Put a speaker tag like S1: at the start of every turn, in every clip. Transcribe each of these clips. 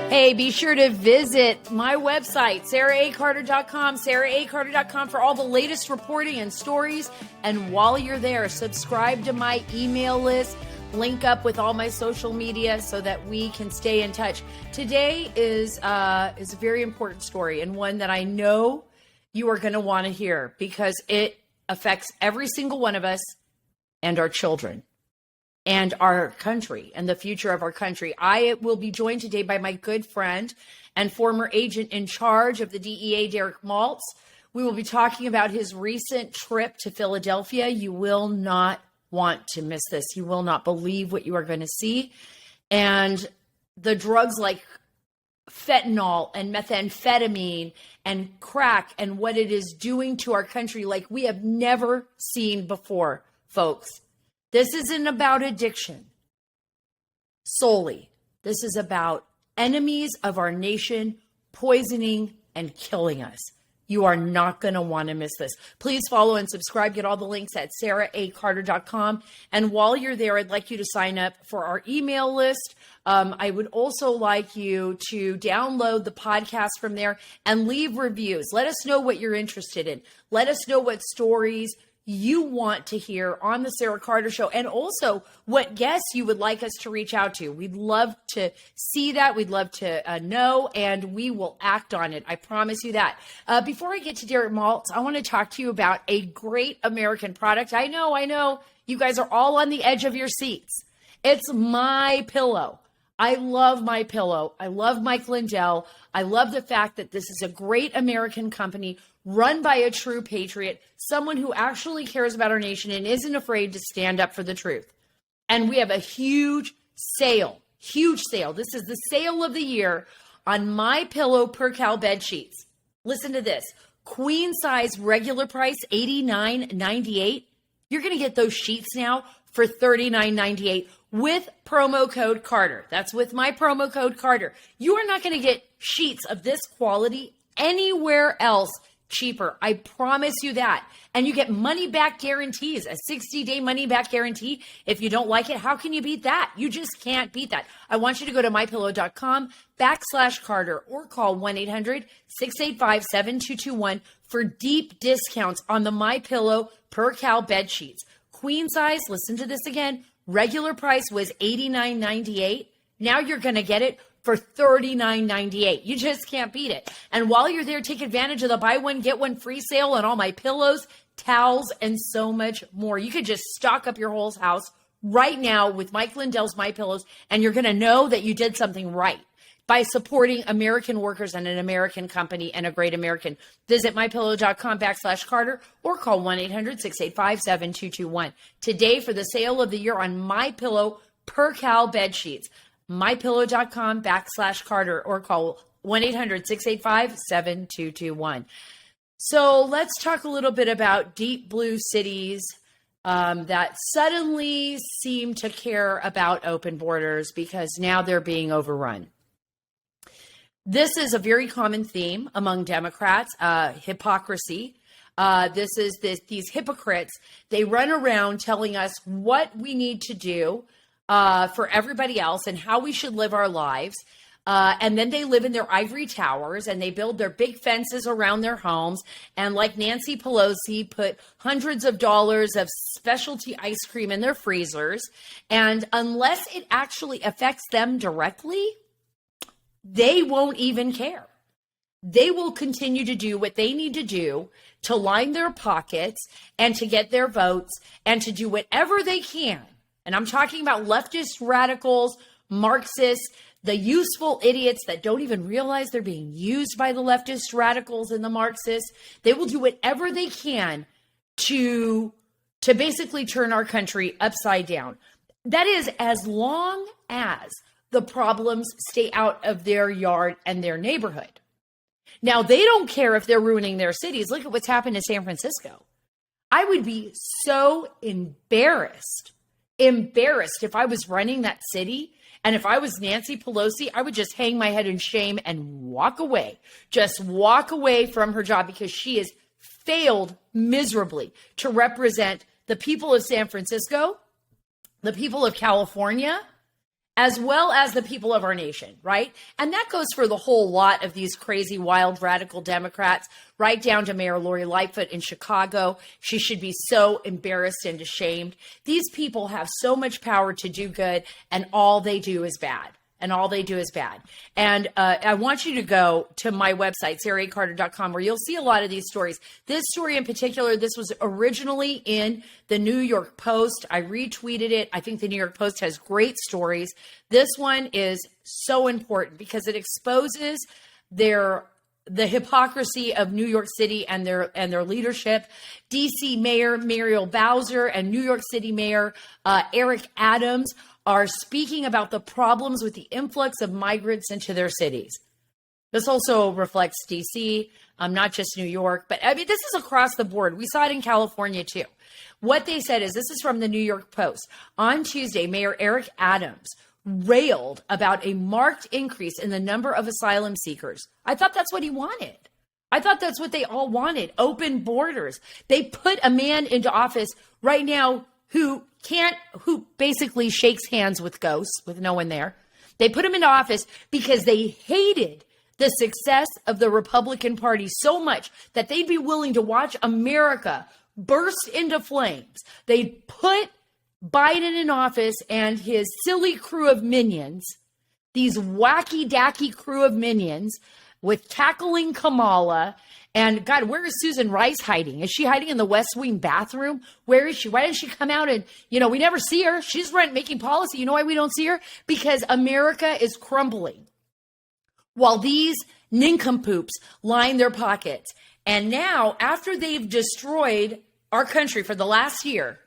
S1: Hey, be sure to visit my website, SaraACarter.com, SaraACarter.com for all the latest reporting and stories. And while you're there, subscribe to my email list, link up with all my social media so that we can stay in touch. Today is a very important story, and one that I know you are going to want to hear because it affects every single one of us and our children and our country and the future of our country. I will be joined today by my good friend and former agent in charge of the DEA, Derek Maltz. We will be talking about his recent trip to Philadelphia. You will not want to miss this. You will not believe what you are going to see. And the drugs like fentanyl and methamphetamine and crack and what it is doing to our country like we have never seen before, folks. This isn't about addiction solely. This is about enemies of our nation poisoning and killing us. You are not going to want to miss this. Please follow and subscribe. Get all the links at SaraACarter.com. And while you're there, I'd like you to sign up for our email list. I would also like you to download the podcast from there and leave reviews. Let us know what you're interested in. Let us know what stories you want to hear on the Sara Carter Show, and also what guests you would like us to reach out to. We'd love to see that. We'd love to know, and we will act on it. I promise you that. Before I get to Derek Maltz, I want to talk to you about a great American product. I know, you guys are all on the edge of your seats. It's My Pillow. I love My Pillow. I love Mike Lindell. I love the fact that this is a great American company run by a true patriot, someone who actually cares about our nation and isn't afraid to stand up for the truth. And we have a huge sale. This is the sale of the year on My Pillow Percale Bed Sheets. Listen to this. Queen size regular price, $89.98. You're going to get those sheets now for $39.98 with promo code Carter. That's with my promo code Carter. You are not going to get sheets of this quality anywhere else cheaper. I promise you that. And you get money back guarantees, a 60-day money back guarantee. If you don't like it, how can you beat that? You just can't beat that. I want you to go to mypillow.com/Carter or call 1-800-685-7221 for deep discounts on the My Pillow Percale Bed Sheets. Queen size, listen to this again. Regular price was $89.98. Now you're going to get it for $39.98. You just can't beat it. And while you're there, take advantage of the buy one, get one free sale on all my pillows, towels, and so much more. You could just stock up your whole house right now with Mike Lindell's My Pillows, and you're going to know that you did something right by supporting American workers and an American company and a great American. Visit mypillow.com/Carter or call 1-800-685-7221 today for the sale of the year on My Pillow Percale Bed Sheets. mypillow.com/Carter or call 1-800-685-7221. So let's talk a little bit about deep blue cities that suddenly seem to care about open borders because now they're being overrun. This is a very common theme among Democrats, hypocrisy. These hypocrites, they run around telling us what we need to do for everybody else and how we should live our lives. And then they live in their ivory towers and they build their big fences around their homes. And like Nancy Pelosi, put hundreds of dollars of specialty ice cream in their freezers. And unless it actually affects them directly, they won't even care. They will continue to do what they need to do to line their pockets and to get their votes and to do whatever they can. And I'm talking about leftist radicals, Marxists, the useful idiots that don't even realize they're being used by the leftist radicals and the Marxists. They will do whatever they can to basically turn our country upside down. That is, as long as the problems stay out of their yard and their neighborhood. Now, they don't care if they're ruining their cities. Look at what's happened in San Francisco. I would be so embarrassed if I was running that city. And if I was Nancy Pelosi, I would just hang my head in shame and walk away. Just walk away from her job because she has failed miserably to represent the people of San Francisco, the people of California, as well as the people of our nation, right? And that goes for the whole lot of these crazy, wild, radical Democrats, right down to Mayor Lori Lightfoot in Chicago. She should be so embarrassed and ashamed. These people have so much power to do good, and all they do is bad. And all they do is bad. And I want you to go to my website, SaraACarter.com, where you'll see a lot of these stories. This story in particular, this was originally in the New York Post. I retweeted it. I think the New York Post has great stories. This one is so important because it exposes the hypocrisy of New York City and their leadership. DC Mayor Muriel Bowser and New York City Mayor Eric Adams are speaking about the problems with the influx of migrants into their cities. This also reflects DC, not just New York, but I mean, this is across the board. We saw it in California too. What they said is, this is from the New York Post. On Tuesday, Mayor Eric Adams railed about a marked increase in the number of asylum seekers. I thought that's what he wanted. I thought that's what they all wanted, open borders. They put a man into office right now who basically shakes hands with ghosts, with no one there. They put him into office because they hated the success of the Republican Party so much that they'd be willing to watch America burst into flames. They put Biden in office and his silly crew of minions, these wacky-dacky crew of minions with tackling Kamala. And God, where is Susan Rice hiding? Is she hiding in the West Wing bathroom? Where is she? Why didn't she come out and, we never see her. She's making policy. You know why we don't see her? Because America is crumbling while these nincompoops line their pockets. And now, after they've destroyed our country for the last year,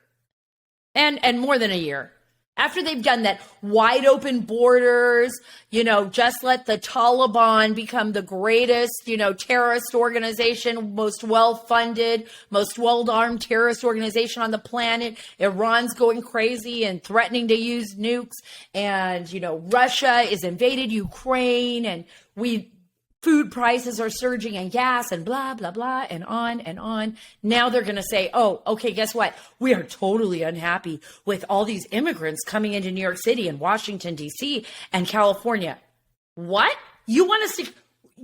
S1: and more than a year, after they've done that, wide open borders, just let the Taliban become the greatest, terrorist organization, most well-funded, most well-armed terrorist organization on the planet. Iran's going crazy and threatening to use nukes. And, Russia is invaded Ukraine, and food prices are surging, and gas, and blah, blah, blah, and on and on. Now they're going to say, oh, okay, guess what? We are totally unhappy with all these immigrants coming into New York City and Washington, D.C. and California. What? You want us to,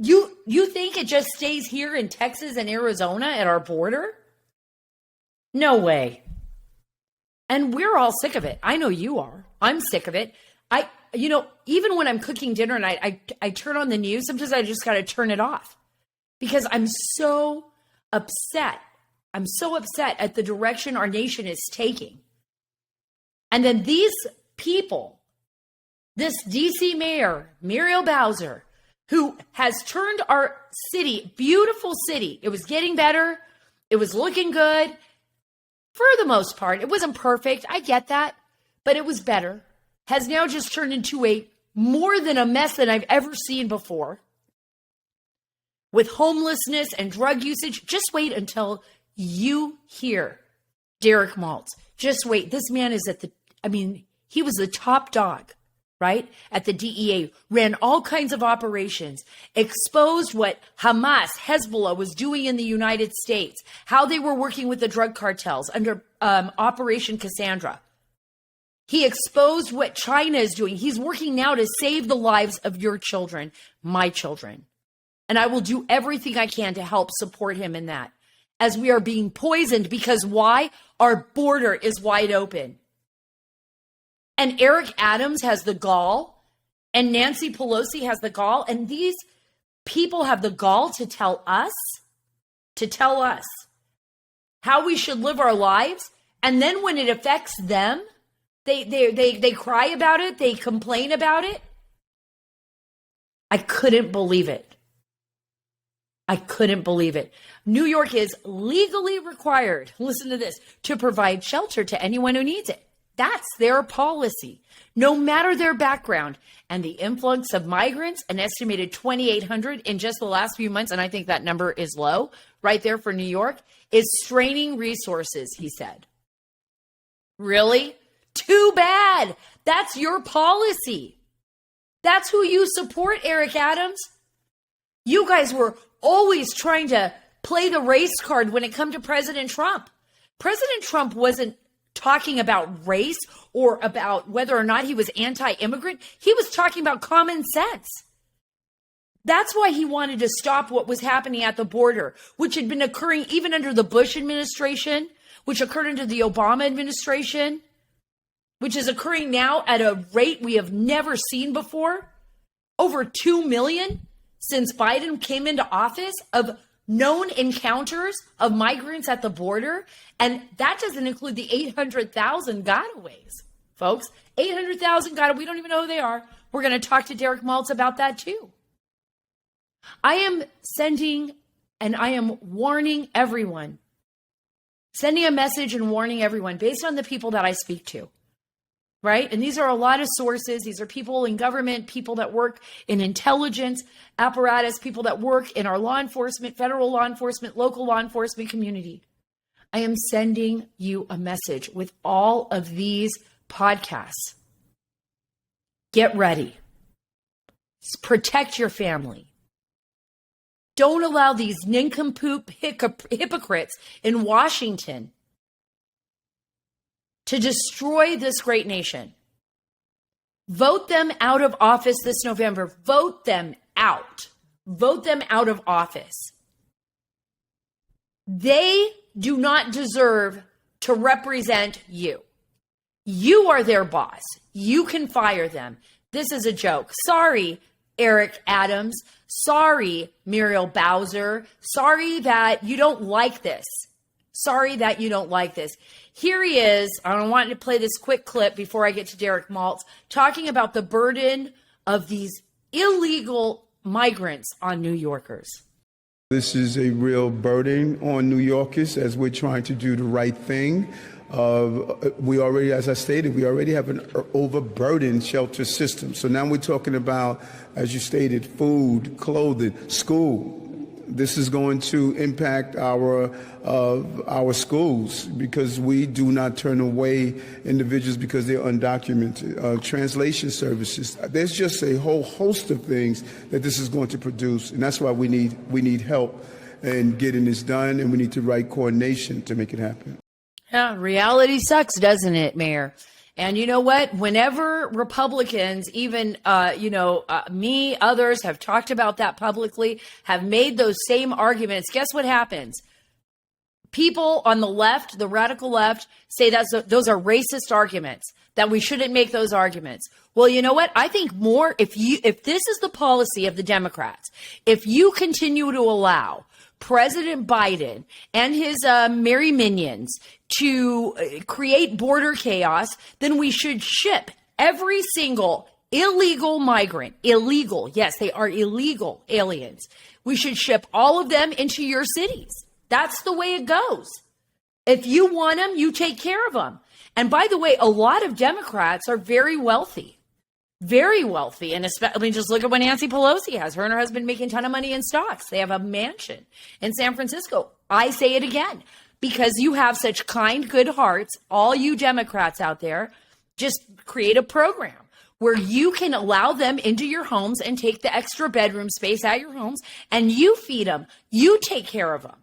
S1: you think it just stays here in Texas and Arizona at our border? No way. And we're all sick of it. I know you are. I'm sick of it. Even when I'm cooking dinner and I turn on the news, sometimes I just got to turn it off because I'm so upset. I'm so upset at the direction our nation is taking. And then these people, this DC mayor, Muriel Bowser, who has turned our city, beautiful city. It was getting better. It was looking good for the most part. It wasn't perfect. I get that, but it was better. Has now just turned into a more than a mess than I've ever seen before. With homelessness and drug usage. Just wait until you hear Derek Maltz. Just wait. This man is he was the top dog, right? At the DEA, ran all kinds of operations, exposed what Hamas, Hezbollah was doing in the United States, how they were working with the drug cartels under Operation Cassandra. He exposed what China is doing. He's working now to save the lives of your children, my children. And I will do everything I can to help support him in that. As we are being poisoned, because why? Our border is wide open. And Eric Adams has the gall, and Nancy Pelosi has the gall, and these people have the gall to tell us how we should live our lives. And then when it affects them, They cry about it. They complain about it. I couldn't believe it. New York is legally required, listen to this, to provide shelter to anyone who needs it. That's their policy, no matter their background. And the influx of migrants, an estimated 2,800 in just the last few months, and I think that number is low, right there for New York, is straining resources, he said. Really? Too bad. That's your policy. That's who you support, Eric Adams. You guys were always trying to play the race card when it come to President Trump. President Trump wasn't talking about race or about whether or not he was anti-immigrant. He was talking about common sense. That's why he wanted to stop what was happening at the border, which had been occurring even under the Bush administration, which occurred under the Obama administration, which is occurring now at a rate we have never seen before. Over 2 million since Biden came into office of known encounters of migrants at the border. And that doesn't include the 800,000 gotaways, folks. 800,000 gotaways. We don't even know who they are. We're going to talk to Derek Maltz about that too. I am sending and I am warning everyone, sending a message and warning everyone based on the people that I speak to, right? And these are a lot of sources. These are people in government, people that work in intelligence apparatus, people that work in our law enforcement, federal law enforcement, local law enforcement community. I am sending you a message with all of these podcasts. Get ready. Protect your family. Don't allow these nincompoop hypocrites in Washington to destroy this great nation. Vote them out of office this November. Vote them out. Vote them out of office. They do not deserve to represent you. You are their boss. You can fire them. This is a joke. Sorry, Eric Adams. Sorry, Muriel Bowser. Sorry that you don't like this. Sorry that you don't like this. Here he is. I want to play this quick clip before I get to Derek Maltz, talking about the burden of these illegal migrants on New Yorkers.
S2: This is a real burden on New Yorkers as we're trying to do the right thing. We already, as I stated, we already have an overburdened shelter system. So now we're talking about, as you stated, food, clothing, school. This is going to impact our schools because we do not turn away individuals because they're undocumented. Translation services. There's just a whole host of things that this is going to produce, and that's why we need help in getting this done, and we need the right coordination to make it happen.
S1: Yeah, reality sucks, doesn't it, Mayor? And you know what? Whenever Republicans, even, me, others have talked about that publicly, have made those same arguments, guess what happens? People on the left, the radical left, say those are racist arguments, that we shouldn't make those arguments. Well, you know what? I think more, if this is the policy of the Democrats, if you continue to allow President Biden and his merry minions to create border chaos, then we should ship every single illegal migrant, illegal, yes, they are illegal aliens. We should ship all of them into your cities. That's the way it goes. If you want them, you take care of them. And by the way, a lot of Democrats are very wealthy. Very wealthy. And especially, just look at what Nancy Pelosi has. Her and her husband making a ton of money in stocks. They have a mansion in San Francisco. I say it again, because you have such kind, good hearts, all you Democrats out there, just create a program where you can allow them into your homes and take the extra bedroom space at your homes, and you feed them. You take care of them.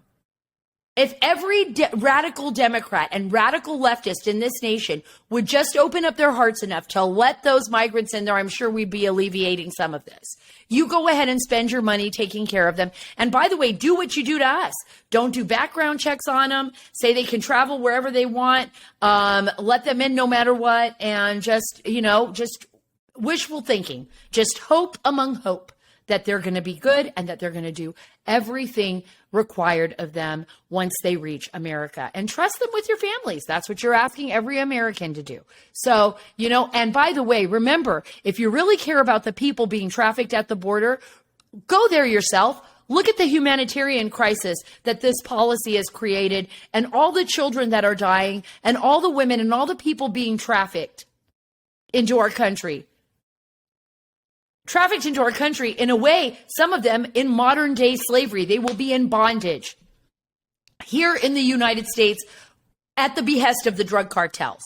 S1: If every radical Democrat and radical leftist in this nation would just open up their hearts enough to let those migrants in there, I'm sure we'd be alleviating some of this. You go ahead and spend your money taking care of them. And by the way, do what you do to us. Don't do background checks on them. Say they can travel wherever they want. Let them in no matter what. And just wishful thinking. Just hope among hope that they're going to be good and that they're going to do everything required of them once they reach America. And trust them with your families. That's what you're asking every American to do. So, and by the way, remember, if you really care about the people being trafficked at the border, go there yourself. Look at the humanitarian crisis that this policy has created, and all the children that are dying, and all the women and all the people being trafficked into our country. Trafficked into our country, in a way, some of them in modern day slavery. They will be in bondage here in the United States at the behest of the drug cartels.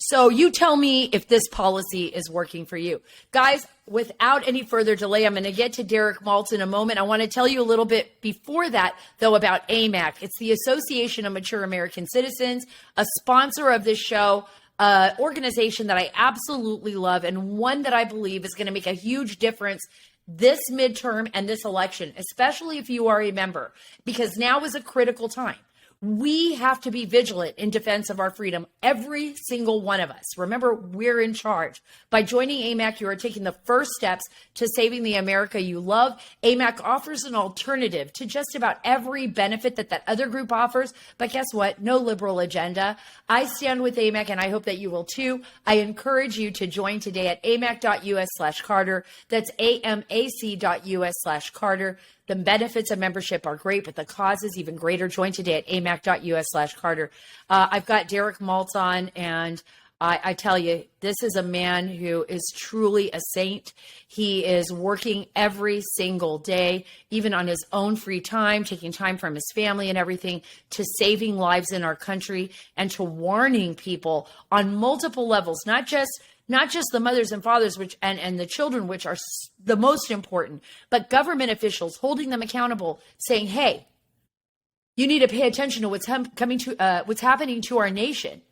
S1: So you tell me if this policy is working for you. Guys, without any further delay, I'm going to get to Derek Maltz in a moment. I want to tell you a little bit before that, though, about AMAC. It's the Association of Mature American Citizens, a sponsor of this show, organization that I absolutely love, and one that I believe is going to make a huge difference this midterm and this election, especially if you are a member, because now is a critical time. We have to be vigilant in defense of our freedom, every single one of us. Remember, we're in charge. By joining AMAC, you are taking the first steps to saving the America you love. AMAC offers an alternative to just about every benefit that other group offers. But guess what? No liberal agenda. I stand with AMAC, and I hope that you will too. I encourage you to join today at amac.us/Carter. That's amac.us/Carter. The benefits of membership are great, but the cause is even greater. Join today at amac.us/Carter. I've got Derek Maltz on, and I tell you, this is a man who is truly a saint. He is working every single day, even on his own free time, taking time from his family and everything, to saving lives in our country and to warning people on multiple levels, not just the mothers and fathers, which and the children, which are the most important, but government officials holding them accountable, saying, "Hey, you need to pay attention to what's happening to our nation,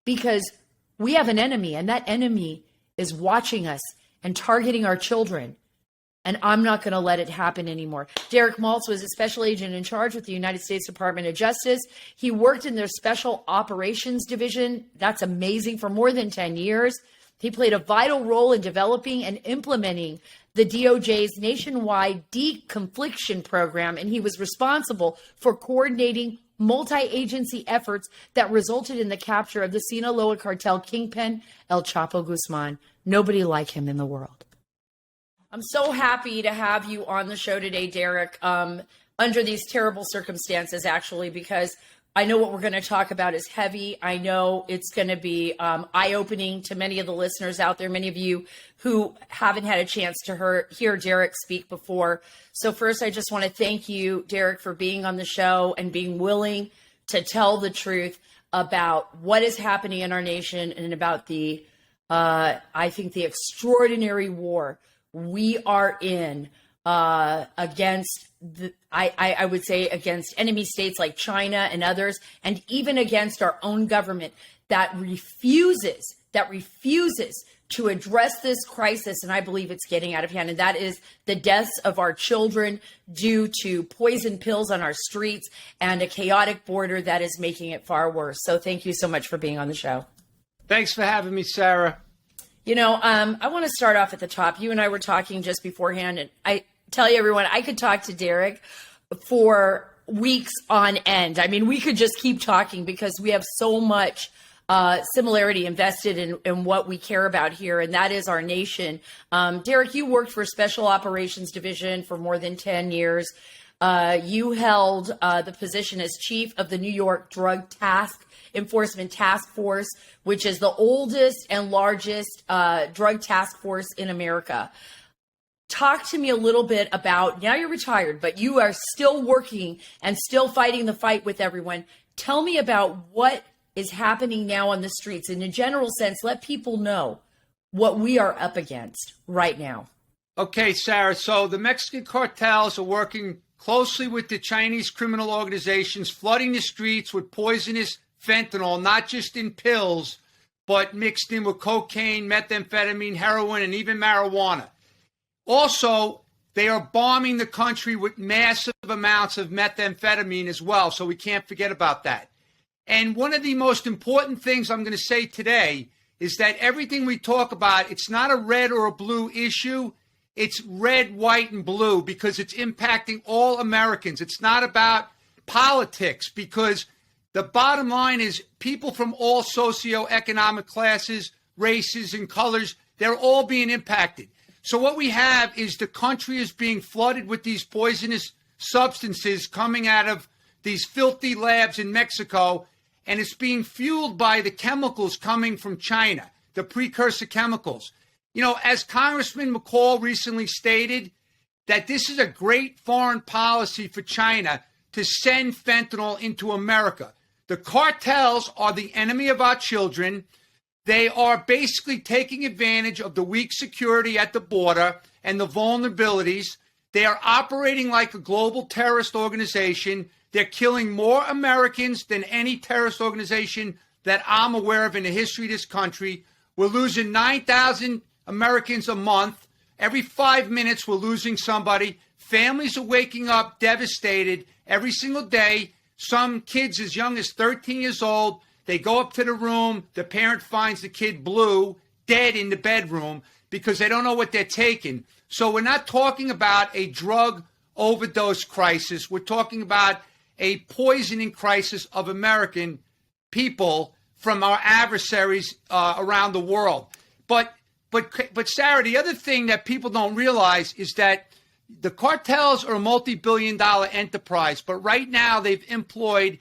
S1: because we have an enemy, and that enemy is watching us and targeting our children. And I'm not going to let it happen anymore." Derek Maltz was a special agent in charge with the United States Department of Justice. He worked in their Special Operations Division. That's amazing, for more than 10 years. He played a vital role in developing and implementing the DOJ's nationwide deconfliction program, and he was responsible for coordinating multi-agency efforts that resulted in the capture of the Sinaloa cartel kingpin, El Chapo Guzman. Nobody like him in the world. I'm so happy to have you on the show today, Derek, under these terrible circumstances, actually, because I know what we're going to talk about is heavy. I know it's going to be eye-opening to many of the listeners out there, many of you who haven't had a chance to hear Derek speak before. So first, I just want to thank you, Derek, for being on the show and being willing to tell the truth about what is happening in our nation and about the, I think, the extraordinary war we are in against I would say against enemy states like China and others, and even against our own government that refuses to address this crisis. And I believe it's getting out of hand. And that is the deaths of our children due to poison pills on our streets and a chaotic border that is making it far worse. So thank you so much for being on the show.
S3: Thanks for having me, Sara.
S1: You know, I want to start off at the top. You and I were talking just beforehand, and I tell you, everyone, I could talk to Derek for weeks on end. I mean, we could just keep talking because we have so much similarity invested in what we care about here, and that is our nation. Derek, you worked for Special Operations Division for more than 10 years. You held the position as chief of the New York Drug Enforcement Task Force, which is the oldest and largest drug task force in America. Talk to me a little bit about, now you're retired, but you are still working and still fighting the fight with everyone. Tell me about what is happening now on the streets. In a general sense, let people know what we are up against right now.
S3: Okay, Sara. So the Mexican cartels are working closely with the Chinese criminal organizations, flooding the streets with poisonous fentanyl, not just in pills, but mixed in with cocaine, methamphetamine, heroin, and even marijuana. Also, they are bombing the country with massive amounts of methamphetamine as well, so we can't forget about that. And one of the most important things I'm going to say today is that everything we talk about, it's not a red or a blue issue. It's red, white, and blue because it's impacting all Americans. It's not about politics, because the bottom line is people from all socioeconomic classes, races, and colors, they're all being impacted. So what we have is the country is being flooded with these poisonous substances coming out of these filthy labs in Mexico, and it's being fueled by the chemicals coming from China, the precursor chemicals. You know, as Congressman McCall recently stated, that this is a great foreign policy for China to send fentanyl into America. The cartels are the enemy of our children. They are basically taking advantage of the weak security at the border and the vulnerabilities. They are operating like a global terrorist organization. They're killing more Americans than any terrorist organization that I'm aware of in the history of this country. We're losing 9,000 Americans a month. Every 5 minutes, we're losing somebody. Families are waking up devastated every single day. Some kids as young as 13 years old, they go up to the room. The parent finds the kid blue, dead in the bedroom because they don't know what they're taking. So we're not talking about a drug overdose crisis. We're talking about a poisoning crisis of American people from our adversaries around the world. But Sara, the other thing that people don't realize is that the cartels are a multi-billion-dollar enterprise, but right now they've employed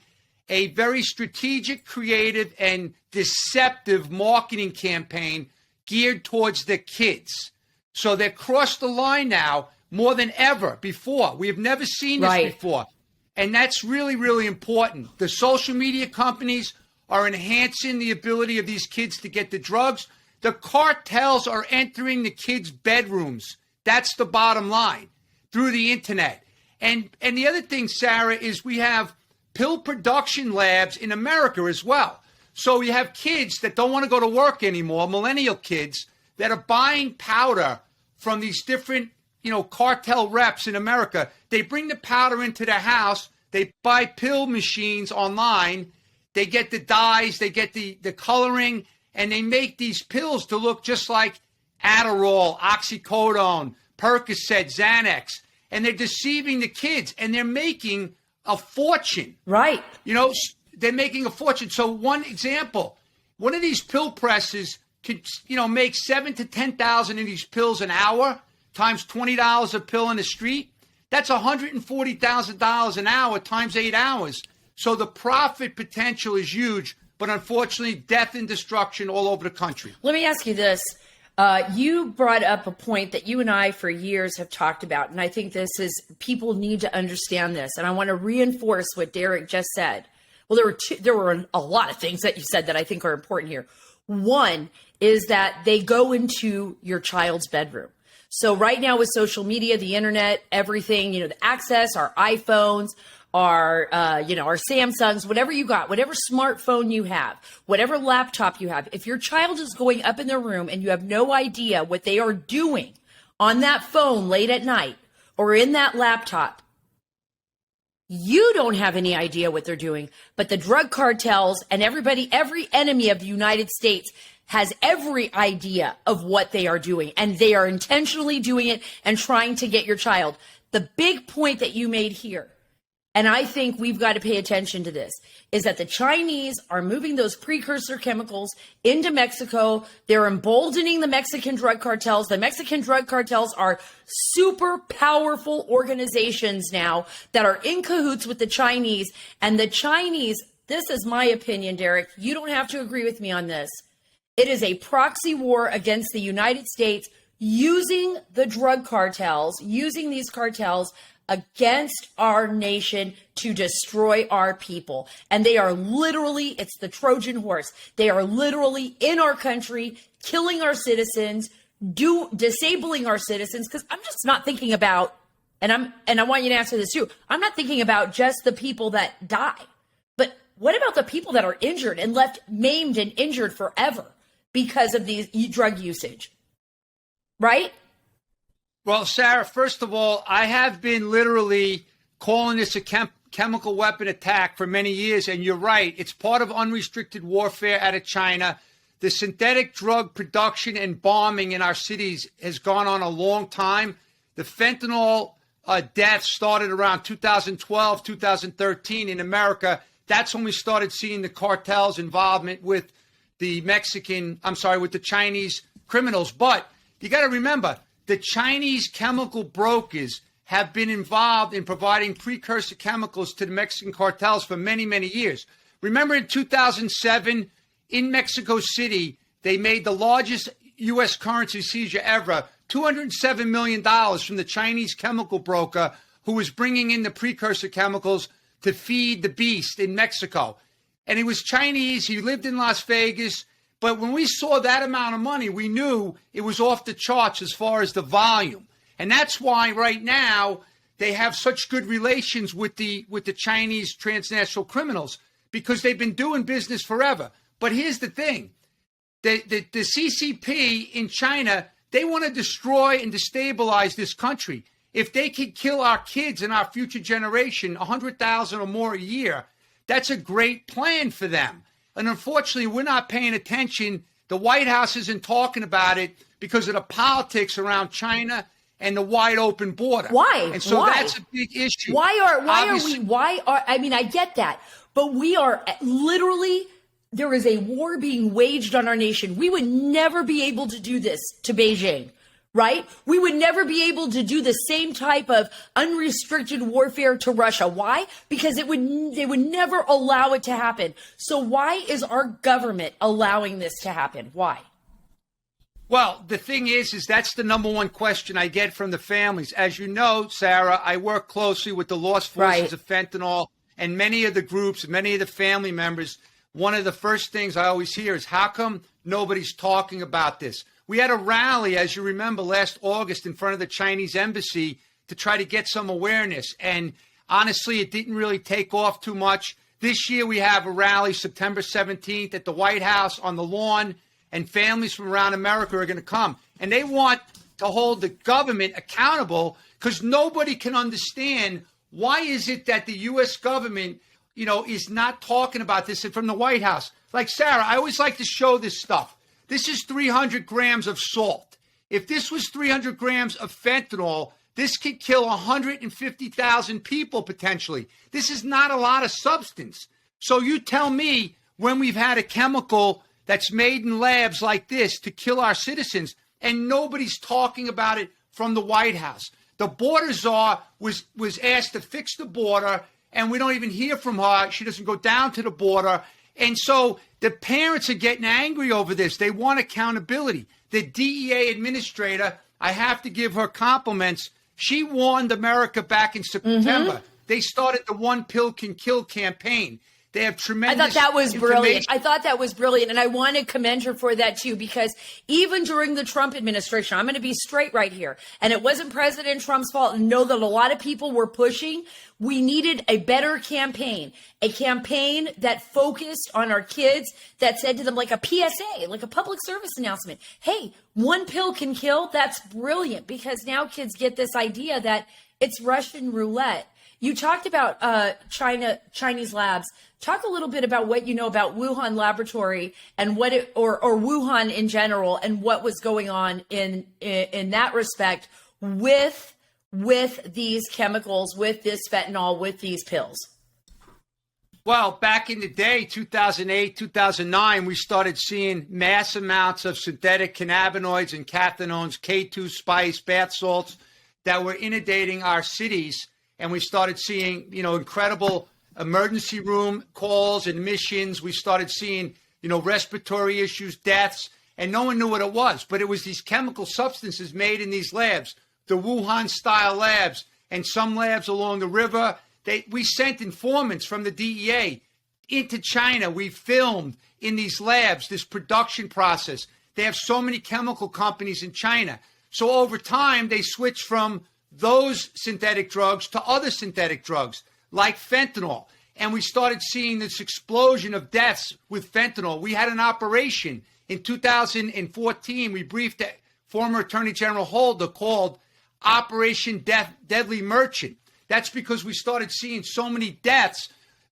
S3: a very strategic, creative, and deceptive marketing campaign geared towards the kids. So they've crossed the line now more than ever before. We have never seen this before. And that's really, really important. The social media companies are enhancing the ability of these kids to get the drugs. The cartels are entering the kids' bedrooms. That's the bottom line, through the internet. And the other thing, Sara, is we have pill production labs in America as well. So we have kids that don't want to go to work anymore, millennial kids, that are buying powder from these different, cartel reps in America. They bring the powder into their house. They buy pill machines online. They get the dyes. They get the coloring. And they make these pills to look just like Adderall, oxycodone, Percocet, Xanax. And they're deceiving the kids. And they're making a fortune.
S1: Right.
S3: They're making a fortune. So one example, one of these pill presses could, make 7,000 to 10,000 of these pills an hour times $20 a pill in the street. That's $140,000 an hour times 8 hours. So the profit potential is huge, but unfortunately, death and destruction all over the country.
S1: Let me ask you this. You brought up a point that you and I for years have talked about, and I think people need to understand this, and I want to reinforce what Derek just said. Well, there were a lot of things that you said that I think are important here. One is that they go into your child's bedroom. So right now with social media, the internet, everything, the access, our iPhones, our Samsungs, whatever you got, whatever smartphone you have, whatever laptop you have, if your child is going up in their room and you have no idea what they are doing on that phone late at night or in that laptop, you don't have any idea what they're doing, but the drug cartels and every enemy of the United States has every idea of what they are doing, and they are intentionally doing it and trying to get your child. The big point that you made here, and I think we've got to pay attention to this, is that the Chinese are moving those precursor chemicals into Mexico. They're emboldening the Mexican drug cartels. The Mexican drug cartels are super powerful organizations now that are in cahoots with the Chinese. And the Chinese, this is my opinion, Derek, you don't have to agree with me on this. It is a proxy war against the United States using the drug cartels, using these cartels against our nation to destroy our people. And they are literally, it's the Trojan horse. They are literally in our country, killing our citizens, disabling our citizens. Because I'm just not thinking about, and I want you to answer this too, I'm not thinking about just the people that die. But what about the people that are injured and left maimed and injured forever because of these drug usage? Right?
S3: Well, Sara, first of all, I have been literally calling this a chemical weapon attack for many years, and you're right. It's part of unrestricted warfare out of China. The synthetic drug production and bombing in our cities has gone on a long time. The fentanyl deaths started around 2012, 2013 in America. That's when we started seeing the cartels' involvement with the Chinese criminals. But you got to remember, the Chinese chemical brokers have been involved in providing precursor chemicals to the Mexican cartels for many, many years. Remember in 2007, in Mexico City, they made the largest U.S. currency seizure ever, $207 million from the Chinese chemical broker who was bringing in the precursor chemicals to feed the beast in Mexico. And he was Chinese. He lived in Las Vegas. But when we saw that amount of money, we knew it was off the charts as far as the volume. And that's why right now they have such good relations with the Chinese transnational criminals, because they've been doing business forever. But here's the thing. The CCP in China, they want to destroy and destabilize this country. If they could kill our kids and our future generation, 100,000 or more a year, that's a great plan for them. And unfortunately, we're not paying attention. The White House isn't talking about it because of the politics around China and the wide open border.
S1: Why?
S3: And so
S1: Why?
S3: that's a big issue.
S1: I mean, I get that, but we are literally, there is a war being waged on our nation. We would never be able to do this to Beijing, right? We would never be able to do the same type of unrestricted warfare to Russia. Why? Because they would never allow it to happen. So why is our government allowing this to happen? Why?
S3: Well, the thing is that's the number one question I get from the families. As you know, Sarah, I work closely with the Lost Forces of Fentanyl and many of the groups, many of the family members. One of the first things I always hear is, how come nobody's talking about this? We had a rally, as you remember, last August in front of the Chinese embassy to try to get some awareness. And honestly, it didn't really take off too much. This year, we have a rally September 17th at the White House on the lawn, and families from around America are going to come. And they want to hold the government accountable, because nobody can understand why is it that the U.S. government, is not talking about this from the White House. Like, Sarah, I always like to show this stuff. This is 300 grams of salt. If this was 300 grams of fentanyl, this could kill 150,000 people potentially. This is not a lot of substance. So you tell me, when we've had a chemical that's made in labs like this to kill our citizens, and nobody's talking about it from the White House. The border czar was asked to fix the border, and we don't even hear from her. She doesn't go down to the border. And so the parents are getting angry over this. They want accountability. The DEA administrator, I have to give her compliments. She warned America back in September. Mm-hmm. They started the One Pill Can Kill campaign. They have tremendous
S1: I thought that was brilliant. And I want to commend her for that too, because even during the Trump administration, I'm going to be straight right here. And it wasn't President Trump's fault. And know that a lot of people were pushing. We needed a better campaign, a campaign that focused on our kids, that said to them, like a PSA, like a public service announcement. Hey, one pill can kill. That's brilliant, because now kids get this idea that it's Russian roulette. You talked about Chinese labs. Talk a little bit about what you know about Wuhan laboratory and what it, or Wuhan in general, and what was going on in that respect with these chemicals, with this fentanyl, with these pills.
S3: Well, back in the day, 2008, 2009, we started seeing mass amounts of synthetic cannabinoids and cathinones, K2 spice, bath salts that were inundating our cities. And we started seeing, incredible emergency room calls, admissions. We started seeing, respiratory issues, deaths, and no one knew what it was. But it was these chemical substances made in these labs, the Wuhan-style labs, and some labs along the river. We sent informants from the DEA into China. We filmed in these labs, this production process. They have so many chemical companies in China. So over time, they switched from those synthetic drugs to other synthetic drugs like fentanyl. And we started seeing this explosion of deaths with fentanyl. We had an operation in 2014. We briefed former Attorney General Holder, called Operation Deadly Merchant. That's because we started seeing so many deaths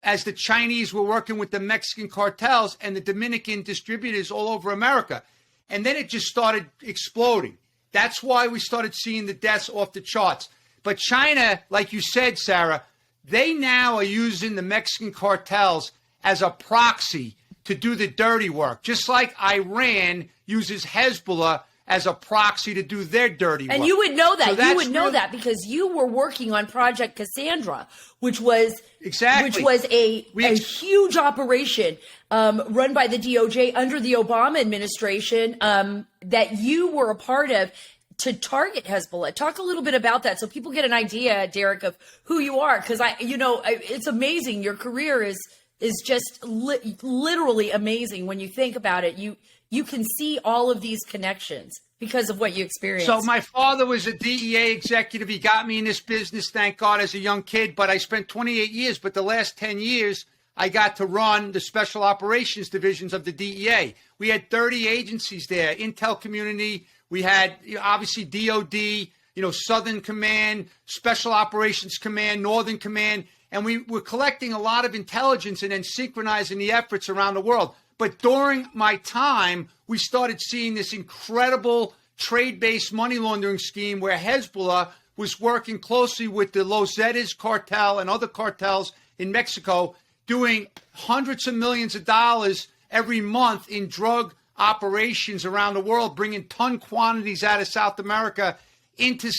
S3: as the Chinese were working with the Mexican cartels and the Dominican distributors all over America. And then it just started exploding. That's why we started seeing the deaths off the charts. But China, like you said, Sarah, they now are using the Mexican cartels as a proxy to do the dirty work, just like Iran uses Hezbollah as a proxy to do their dirty work.
S1: And you would know that.
S3: So
S1: you would know that because you were working on Project Cassandra, which was a huge operation run by the DOJ under the Obama administration that you were a part of to target Hezbollah. Talk a little bit about that so people get an idea, Derek, of who you are, because it's amazing. Your career is is just literally amazing when you think about it. You can see all of these connections because of what you experienced.
S3: So my father was a DEA executive. He got me in this business, thank God, as a young kid. But I spent 28 years. But the last 10 years, I got to run the special operations divisions of the DEA. We had 30 agencies there, intel community. We had obviously DOD, Southern Command, Special Operations Command, Northern Command. And we were collecting a lot of intelligence and then synchronizing the efforts around the world. But during my time, we started seeing this incredible trade-based money laundering scheme where Hezbollah was working closely with the Los Zetas cartel and other cartels in Mexico, doing hundreds of millions of dollars every month in drug operations around the world, bringing ton quantities out of South America into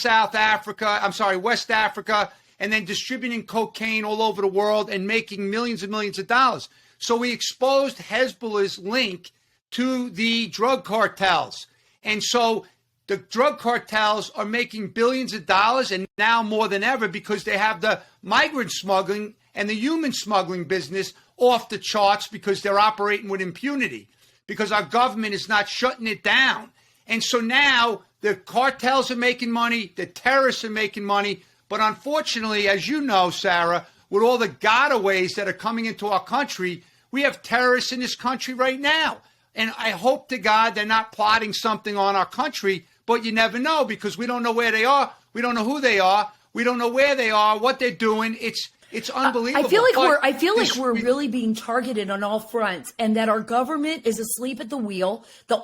S3: West Africa, and then distributing cocaine all over the world and making millions and millions of dollars. So we exposed Hezbollah's link to the drug cartels. And so the drug cartels are making billions of dollars, and now more than ever, because they have the migrant smuggling and the human smuggling business off the charts because they're operating with impunity, because our government is not shutting it down. And so now the cartels are making money, the terrorists are making money. But unfortunately, as you know, Sara, with all the gotaways that are coming into our country, we have terrorists in this country right now. And I hope to God they're not plotting something on our country, but you never know because we don't know where they are. We don't know who they are. We don't know where they are, what they're doing. It's unbelievable.
S1: I feel like we're really being targeted on all fronts, and that our government is asleep at the wheel. The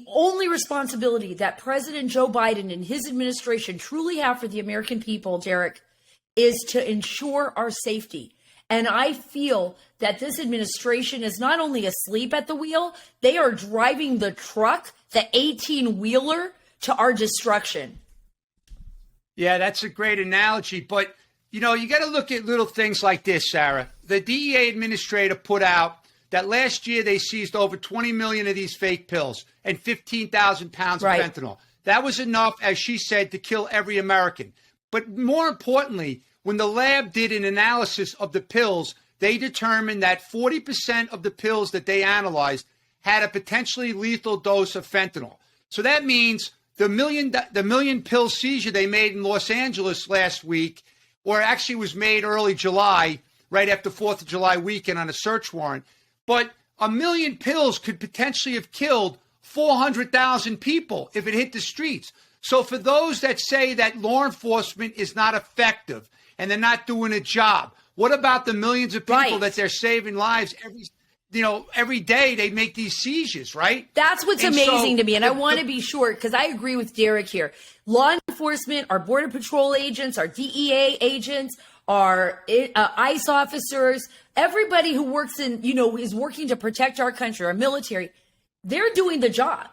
S1: only responsibility that President Joe Biden and his administration truly have for the American people, Derek, is to ensure our safety. And I feel that this administration is not only asleep at the wheel, they are driving the truck, the 18-wheeler, to our destruction.
S3: Yeah, that's a great analogy. But, you got to look at little things like this, Sara. The DEA administrator put out that last year they seized over 20 million of these fake pills and 15,000 pounds of fentanyl. That was enough, as she said, to kill every American. But more importantly, when the lab did an analysis of the pills, they determined that 40% of the pills that they analyzed had a potentially lethal dose of fentanyl. So that means the million pill seizure they made in Los Angeles last week, or actually was made early July, right after 4th of July weekend on a search warrant. But 1 million pills could potentially have killed 400,000 people if it hit the streets. So for those that say that law enforcement is not effective and they're not doing a job, what about the millions of people that they're saving lives every day they make these seizures, right?
S1: That's what's amazing to me. And I want to be short because I agree with Derek here. Law enforcement, our Border Patrol agents, our DEA agents, our ICE officers, everybody who works is working to protect our country, our military, they're doing the job.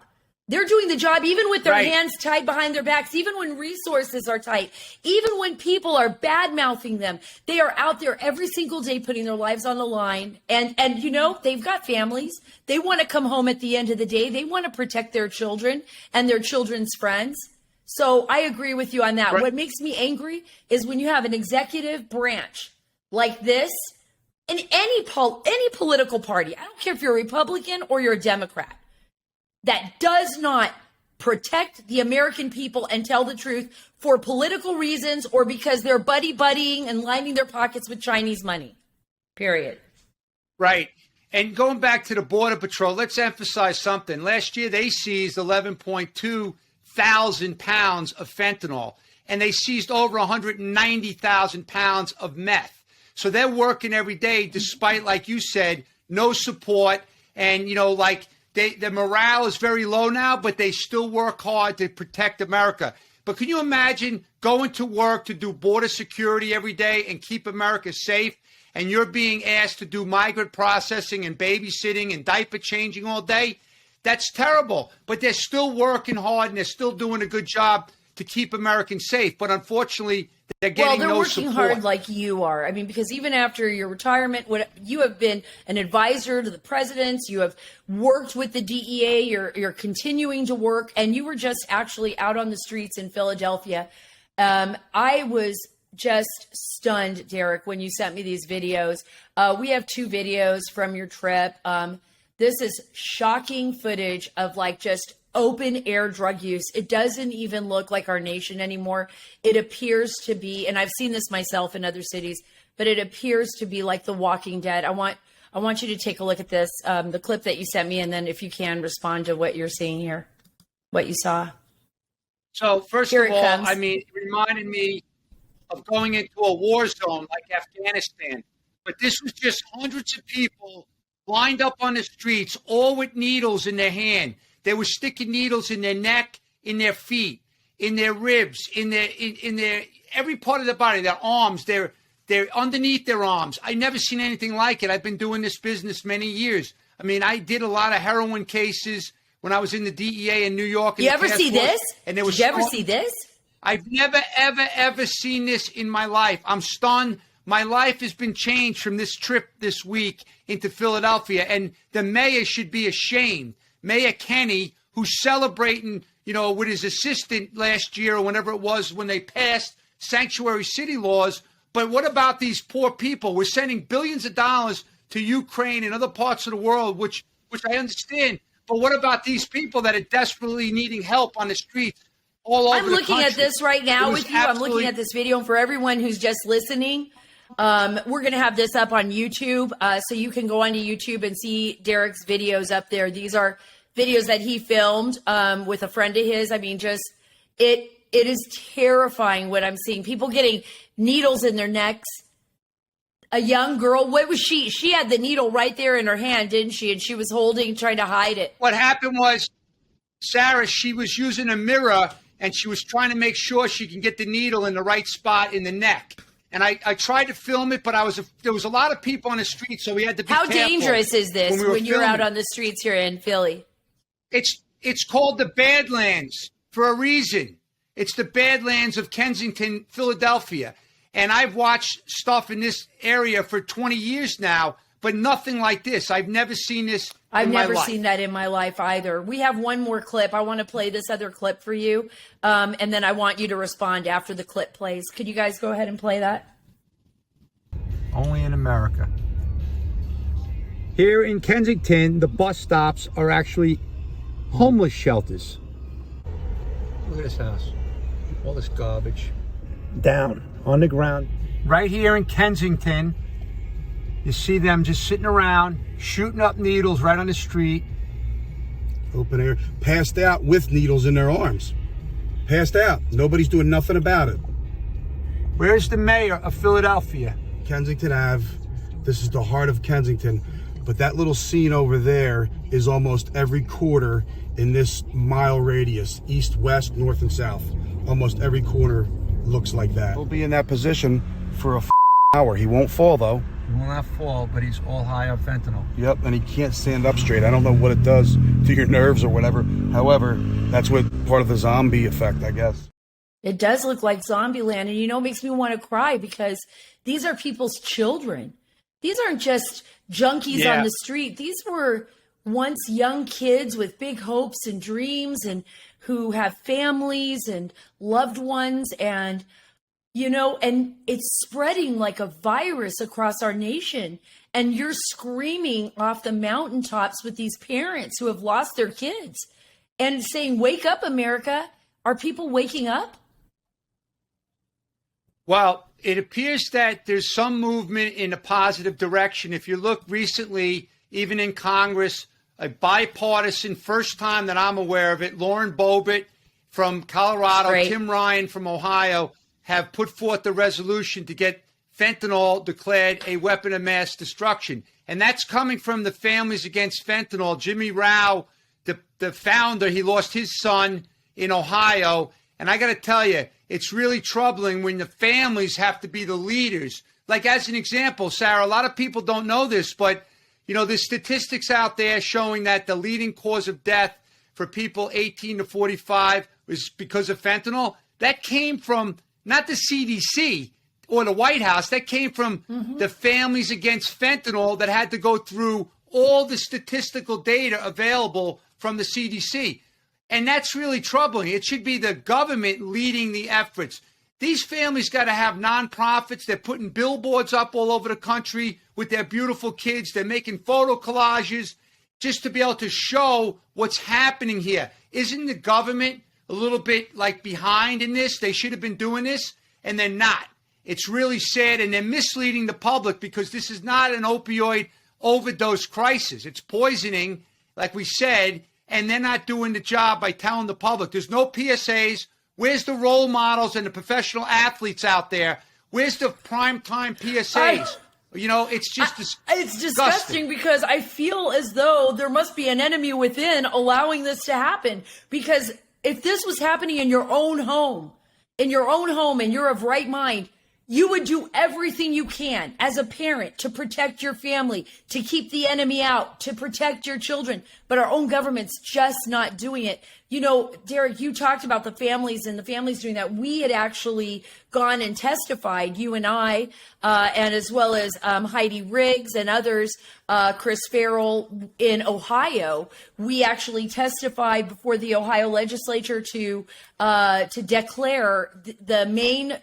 S1: They're doing the job even with their hands tied behind their backs, even when resources are tight, even when people are bad-mouthing them. They are out there every single day putting their lives on the line. And they've got families. They want to come home at the end of the day. They want to protect their children and their children's friends. So I agree with you on that. Right. What makes me angry is when you have an executive branch like this in any political party. I don't care if you're a Republican or you're a Democrat, that does not protect the American people and tell the truth for political reasons or because they're buddying and lining their pockets with Chinese money. Period.
S3: Right. And going back to the Border Patrol, let's emphasize something. Last year, they seized 11.2 thousand pounds of fentanyl, and they seized over 190,000 pounds of meth. So they're working every day despite, like you said, no support. And, their morale is very low now, but they still work hard to protect America. But can you imagine going to work to do border security every day and keep America safe, and you're being asked to do migrant processing and babysitting and diaper changing all day? That's terrible. But they're still working hard and they're still doing a good job to keep Americans safe. But unfortunately, they're getting no support.
S1: They're working hard like you are. I mean, because even after your retirement, you have been an advisor to the presidents. You have worked with the DEA. You're continuing to work. And you were just actually out on the streets in Philadelphia. I was just stunned, Derek, when you sent me these videos. We have 2 videos from your trip. This is shocking footage of like just open air drug use. It doesn't even look like our nation anymore. It appears to be, and I've seen this myself in other cities, but it appears to be like The Walking Dead. I want you to take a look at this, the clip that you sent me, and then if you can respond to what you're seeing here, what you saw.
S3: So first
S1: Here
S3: of
S1: it
S3: all,
S1: comes.
S3: I mean, it reminded me of going into a war zone like Afghanistan. But this was just hundreds of people lined up on the streets, all with needles in their hand. They were sticking needles in their neck, in their feet, in their ribs, in their every part of their body, their arms, they're underneath their arms. I never seen anything like it. I've been doing this business many years. I mean, I did a lot of heroin cases when I was in the DEA in New York.
S1: You ever see this?
S3: And there was
S1: Did you ever see this?
S3: I've never, ever seen this in my life. I'm stunned. My life has been changed from this trip this week into Philadelphia. And the mayor should be ashamed. Mayor Kenny, who's celebrating, with his assistant last year or whenever it was when they passed sanctuary city laws. But what about these poor people? We're sending billions of dollars to Ukraine and other parts of the world, which I understand. But what about these people that are desperately needing help on the streets all over the country?
S1: I'm looking at this right now with you. I'm looking at this video. And for everyone who's just listening, we're going to have this up on YouTube. So you can go onto YouTube and see Derek's videos up there. These are videos that he filmed with a friend of his. I mean, it is terrifying what I'm seeing. People getting needles in their necks. A young girl, what was she? She had the needle right there in her hand, didn't she? And she was trying to hide it.
S3: What happened was, Sara, she was using a mirror and she was trying to make sure she can get the needle in the right spot in the neck. And I tried to film it, but there was a lot of people on the street, so we had to be
S1: careful.
S3: How
S1: dangerous is this when you're
S3: filming.
S1: out on the streets here in Philly?
S3: It's called the Badlands for a reason. It's the Badlands of Kensington, Philadelphia. And I've watched stuff in this area for 20 years now, but nothing like this. I've never seen this
S1: I've
S3: in my
S1: never
S3: life.
S1: seen that in my life either. We have one more clip. I want to play this other clip for you, and then I want you to respond after the clip plays. Could you guys go ahead and play that?
S3: Only in America. Here in Kensington, the bus stops are actually homeless shelters. Look at this house. All this garbage. Down on the ground. Right here in Kensington, you see them just sitting around, shooting up needles right on the street.
S4: Open air, passed out with needles in their arms. Passed out. Nobody's doing nothing about it.
S3: Where's the mayor of Philadelphia?
S4: Kensington Ave. This is the heart of Kensington. But that little scene over there is almost every quarter in this mile radius, east, west, north, and south. Almost every corner looks like that. He'll be in that position for a hour. He won't fall, though.
S3: He will not fall, but he's all high on fentanyl.
S4: Yep, and he can't stand up straight. I don't know what it does to your nerves or whatever. However, that's what part of the zombie effect, I guess.
S1: It does look like Zombieland, and it makes me want to cry because these are people's children. These aren't just junkies on the street. These were once young kids with big hopes and dreams and who have families and loved ones, and and it's spreading like a virus across our nation. And you're screaming off the mountaintops with these parents who have lost their kids and saying, "Wake up, America." Are people waking up?
S3: Well, it appears that there's some movement in a positive direction. If you look recently, even in Congress, a bipartisan, first time that I'm aware of it, Lauren Boebert from Colorado, Tim Ryan from Ohio, have put forth the resolution to get fentanyl declared a weapon of mass destruction. And that's coming from the Families Against Fentanyl. Jimmy Rao, the founder, he lost his son in Ohio. And I got to tell you, it's really troubling when the families have to be the leaders. Like, as an example, Sara, a lot of people don't know this, but, there's statistics out there showing that the leading cause of death for people 18 to 45 was because of fentanyl. That came from not the CDC or the White House. That came from the Families Against Fentanyl that had to go through all the statistical data available from the CDC. And that's really troubling. It should be the government leading the efforts. These families got to have nonprofits. They're putting billboards up all over the country with their beautiful kids. They're making photo collages just to be able to show what's happening here. Isn't the government a little bit like behind in this? They should have been doing this, and they're not. It's really sad, and they're misleading the public because this is not an opioid overdose crisis. It's poisoning, like we said, and they're not doing the job by telling the public. There's no PSAs. Where's the role models and the professional athletes out there? Where's the primetime PSAs? It's just
S1: it's disgusting because I feel as though there must be an enemy within allowing this to happen. Because if this was happening in your own home, and you're of right mind, you would do everything you can as a parent to protect your family, to keep the enemy out, to protect your children. But our own government's just not doing it. Derek, you talked about the families and the families doing that. We had actually gone and testified, you and I, and as well as Heidi Riggs and others, Chris Farrell in Ohio. We actually testified before the Ohio legislature to declare the main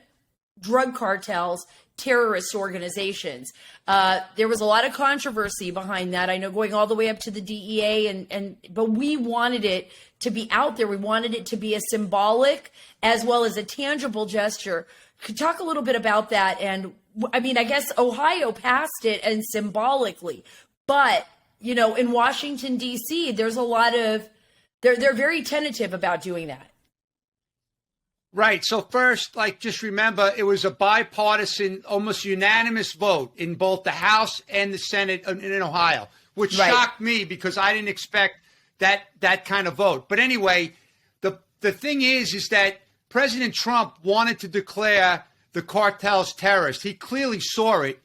S1: drug cartels terrorist organizations. There was a lot of controversy behind that. I know, going all the way up to the DEA, but we wanted it to be out there. We wanted it to be a symbolic as well as a tangible gesture. Could you talk a little bit about that? And I mean, I guess Ohio passed it and symbolically, but in Washington D.C., there's a lot of they're very tentative about doing that.
S3: Right. So first, just remember, it was a bipartisan, almost unanimous vote in both the House and the Senate in Ohio, which shocked me because I didn't expect that kind of vote. But anyway, the thing is that President Trump wanted to declare the cartels terrorists. He clearly saw it.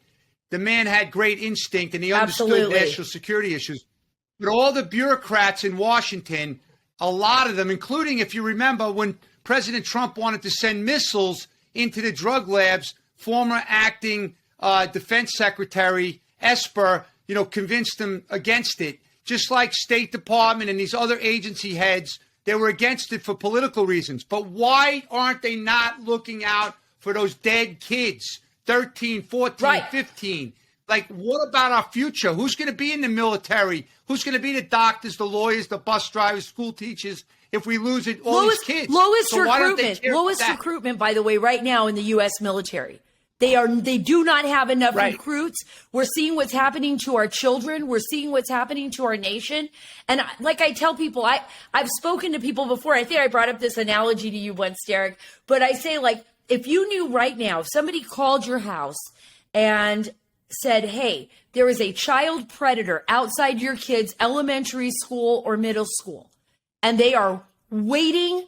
S3: The man had great instinct, and he understood national security issues. But all the bureaucrats in Washington, a lot of them, including, if you remember, when President Trump wanted to send missiles into the drug labs, former acting Defense Secretary Esper, convinced them against it. Just like State Department and these other agency heads, they were against it for political reasons. But why aren't they not looking out for those dead kids, 13, 14, 15? What about our future? Who's going to be in the military? Who's going to be the doctors, the lawyers, the bus drivers, school teachers if we lose these kids?
S1: Lowest recruitment, by the way, right now in the U.S. military. They do not have enough recruits. We're seeing what's happening to our children. We're seeing what's happening to our nation. And like I tell people, I've spoken to people before. I think I brought up this analogy to you once, Derek. But I say, if you knew right now, if somebody called your house and said, hey, there is a child predator outside your kid's elementary school or middle school, and they are waiting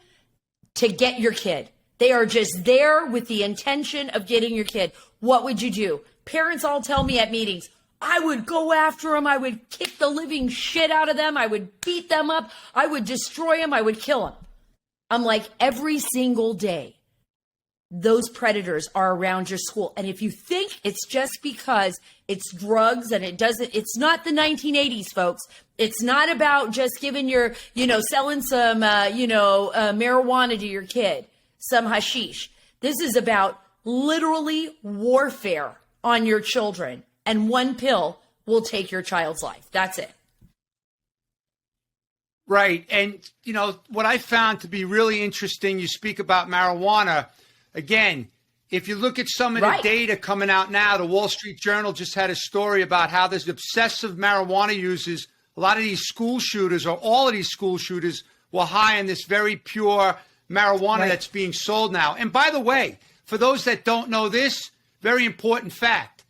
S1: to get your kid. They are just there with the intention of getting your kid. What would you do? Parents all tell me at meetings, I would go after them. I would kick the living shit out of them. I would beat them up. I would destroy them. I would kill them. I'm like, every single day, those predators are around your school. And if you think it's just because it's drugs and it's not the 1980s, folks. It's not about just giving selling some, marijuana to your kid, some hashish. This is about literally warfare on your children. And one pill will take your child's life. That's it.
S3: Right. And, what I found to be really interesting, you speak about marijuana. Again, if you look at some of the data coming out now, the Wall Street Journal just had a story about how there's obsessive marijuana users. A lot of these school shooters, or all of these school shooters, were high on this very pure marijuana that's being sold now. And by the way, for those that don't know this, very important fact,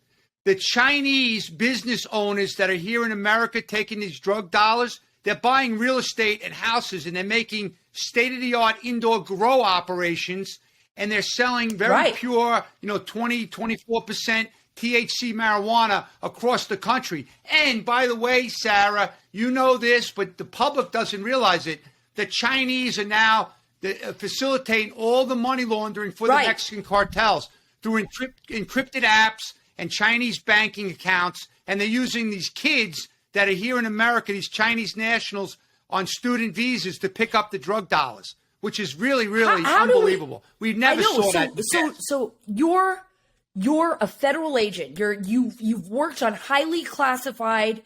S3: the Chinese business owners that are here in America taking these drug dollars, they're buying real estate and houses, and they're making state-of-the-art indoor grow operations, and they're selling very pure, 20, 24% THC marijuana across the country. And by the way, Sara, you know this, but the public doesn't realize it. The Chinese are now facilitating all the money laundering for the Mexican cartels through encrypted apps and Chinese banking accounts. And they're using these kids that are here in America, these Chinese nationals, on student visas to pick up the drug dollars. which is really, really
S1: How do
S3: unbelievable. We never saw that.
S1: So you're a federal agent. You've worked on highly classified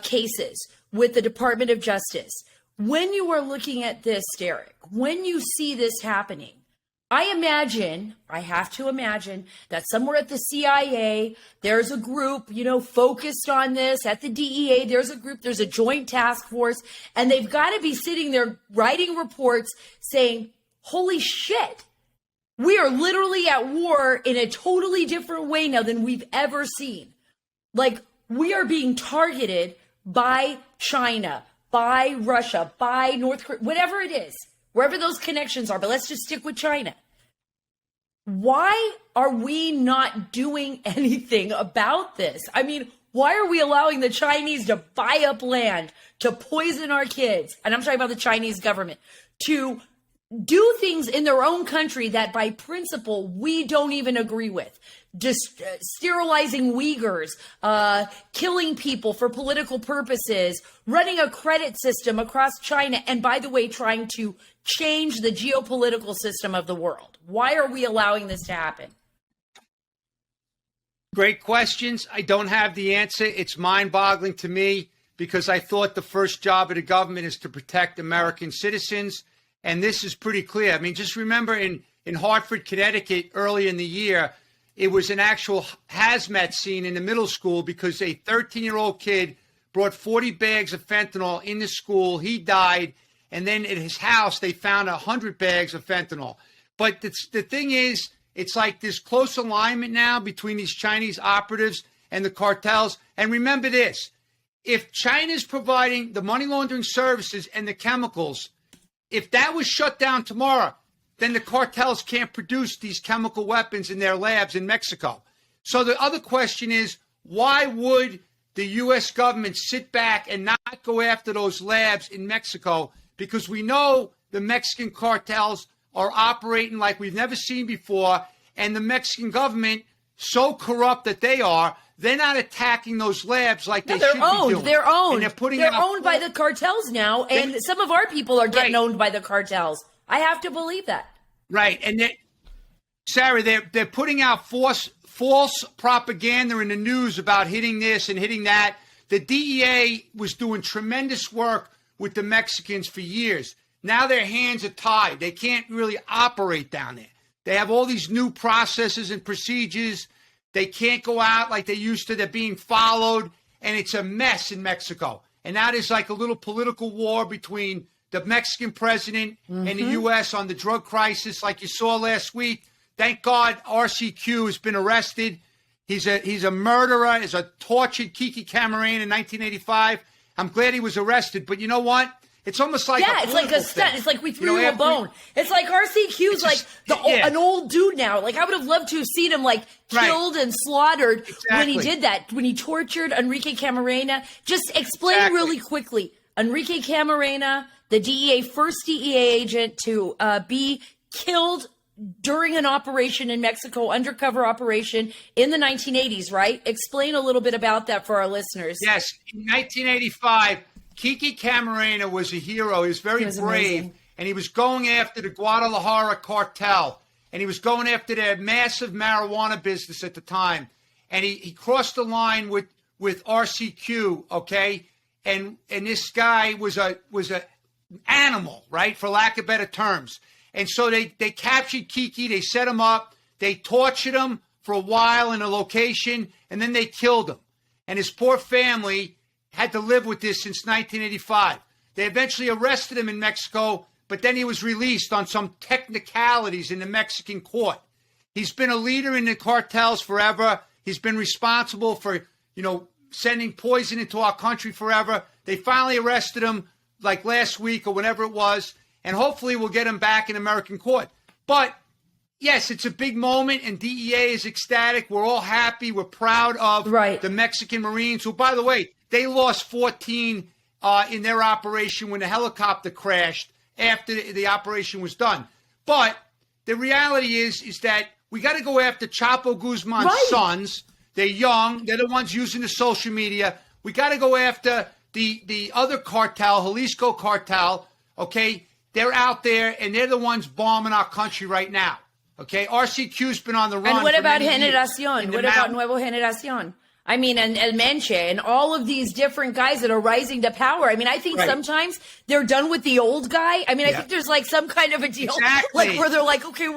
S1: cases with the Department of Justice. When you are looking at this, Derek, when you see this happening, I have to imagine that somewhere at the CIA, there's a group, focused on this. At the DEA, there's a group, there's a joint task force, and they've got to be sitting there writing reports saying, holy shit, we are literally at war in a totally different way now than we've ever seen. Like, we are being targeted by China, by Russia, by North Korea, whatever it is, wherever those connections are, but let's just stick with China. Why are we not doing anything about this? I mean, why are we allowing the Chinese to buy up land, to poison our kids? And I'm talking about the Chinese government, to do things in their own country that by principle we don't even agree with. Just sterilizing Uyghurs, killing people for political purposes, running a credit system across China, and by the way, trying to change the geopolitical system of the world. Why are we allowing this to happen?
S3: Great questions. I don't have the answer. It's mind-boggling to me because I thought the first job of the government is to protect American citizens, and this is pretty clear. I mean, just remember in Hartford, Connecticut, early in the year, it was an actual hazmat scene in the middle school because a 13-year-old kid brought 40 bags of fentanyl in the school. He died. And then at his house, they found 100 bags of fentanyl. But the thing is, it's like this close alignment now between these Chinese operatives and the cartels. And remember this, if China's providing the money laundering services and the chemicals, if that was shut down tomorrow, then the cartels can't produce these chemical weapons in their labs in Mexico. So the other question is, why would the U.S. government sit back and not go after those labs in Mexico? Because we know the Mexican cartels are operating like we've never seen before, and the Mexican government, so corrupt that they are, they're not attacking those labs like they should be doing.
S1: They're owned.
S3: And
S1: they're owned by the cartels now, and some of our people are getting owned by the cartels. I have to believe that.
S3: Right, and Sarah, they're putting out false propaganda in the news about hitting this and hitting that. The DEA was doing tremendous work with the Mexicans for years. Now their hands are tied. They can't really operate down there. They have all these new processes and procedures. They can't go out like they used to. They're being followed, and it's a mess in Mexico. And now there's like a little political war between the Mexican president and the U.S. on the drug crisis, like you saw last week. Thank God RCQ has been arrested. He's a murderer. He's a tortured Enrique Camarena in 1985. I'm glad he was arrested, but you know what? It's almost like
S1: it's like a stunt. It's like we threw you a bone. It's like RCQ's like an old dude now. Like I would have loved to have seen him like killed and slaughtered when he did that, when he tortured Enrique Camarena. Just explain really quickly. Enrique Camarena, the first DEA agent to be killed during an operation in Mexico, undercover operation in the 1980s, right? Explain a little bit about that for our listeners.
S3: Yes, in 1985, Enrique Camarena was a hero. He was very brave, amazing. And he was going after the Guadalajara cartel, and he was going after their massive marijuana business at the time. And he crossed the line with RCQ, okay? And this guy was a animal, right, for lack of better terms. And so they captured Kiki, they set him up, they tortured him for a while in a location, and then they killed him. And his poor family had to live with this since 1985. They eventually arrested him in Mexico, but then he was released on some technicalities in the Mexican court. He's been a leader in the cartels forever. He's been responsible for, sending poison into our country forever. They finally arrested him like last week or whenever it was, and hopefully we'll get him back in American court. But yes, it's a big moment, and DEA is ecstatic. We're all happy. We're proud of the Mexican Marines, who, by the way, they lost 14 in their operation when the helicopter crashed after the operation was done. But the reality is that we got to go after Chapo Guzman's sons. They're young. They're the ones using the social media. We got to go after the other cartel, Jalisco cartel, okay? they're out there, and they're the ones bombing our country right now. Okay, RCQ's been on the run.
S1: And what
S3: for
S1: about
S3: many years.
S1: Generación? What about Nuevo Generación? I mean, and El Menche and all of these different guys that are rising to power. I mean, I think sometimes they're done with the old guy. I mean, I think there's like some kind of a deal like where they're like, okay,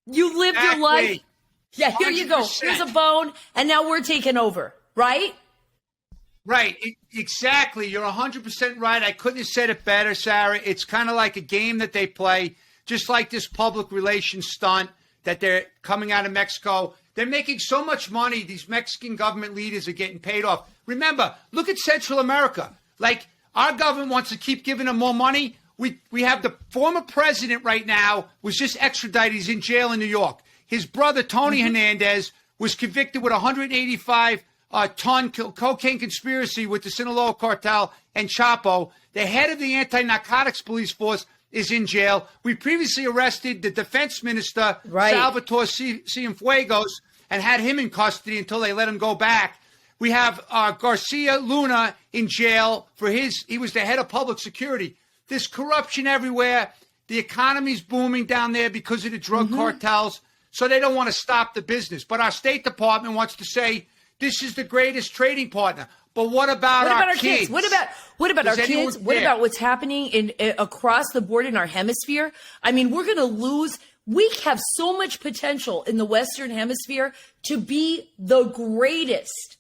S1: you lived your life. Yeah, here 100%. You go. Here's a bone. And now we're taking over, right?
S3: Right. Exactly. You're 100% right. I couldn't have said it better, Sarah. It's kind of like a game that they play, just like this public relations stunt that they're coming out of Mexico. They're making so much money. These Mexican government leaders are getting paid off. Remember, look at Central America. Like, our government wants to keep giving them more money. We have the former president right now was just extradited. He's in jail in New York. His brother, Tony Hernandez, was convicted with 185-ton cocaine conspiracy with the Sinaloa cartel and Chapo. The head of the anti-narcotics police force is in jail. We previously arrested the defense minister, Salvatore Cienfuegos, and had him in custody until they let him go back. We have Garcia Luna in jail for he was the head of public security. There's corruption everywhere. The economy's booming down there because of the drug cartels. So they don't want to stop the business. But our State Department wants to say this is the greatest trading partner. But what about our kids?
S1: What about our kids? What about what's happening across the board in our hemisphere? I mean, we're going to lose. We have so much potential in the Western Hemisphere to be the greatest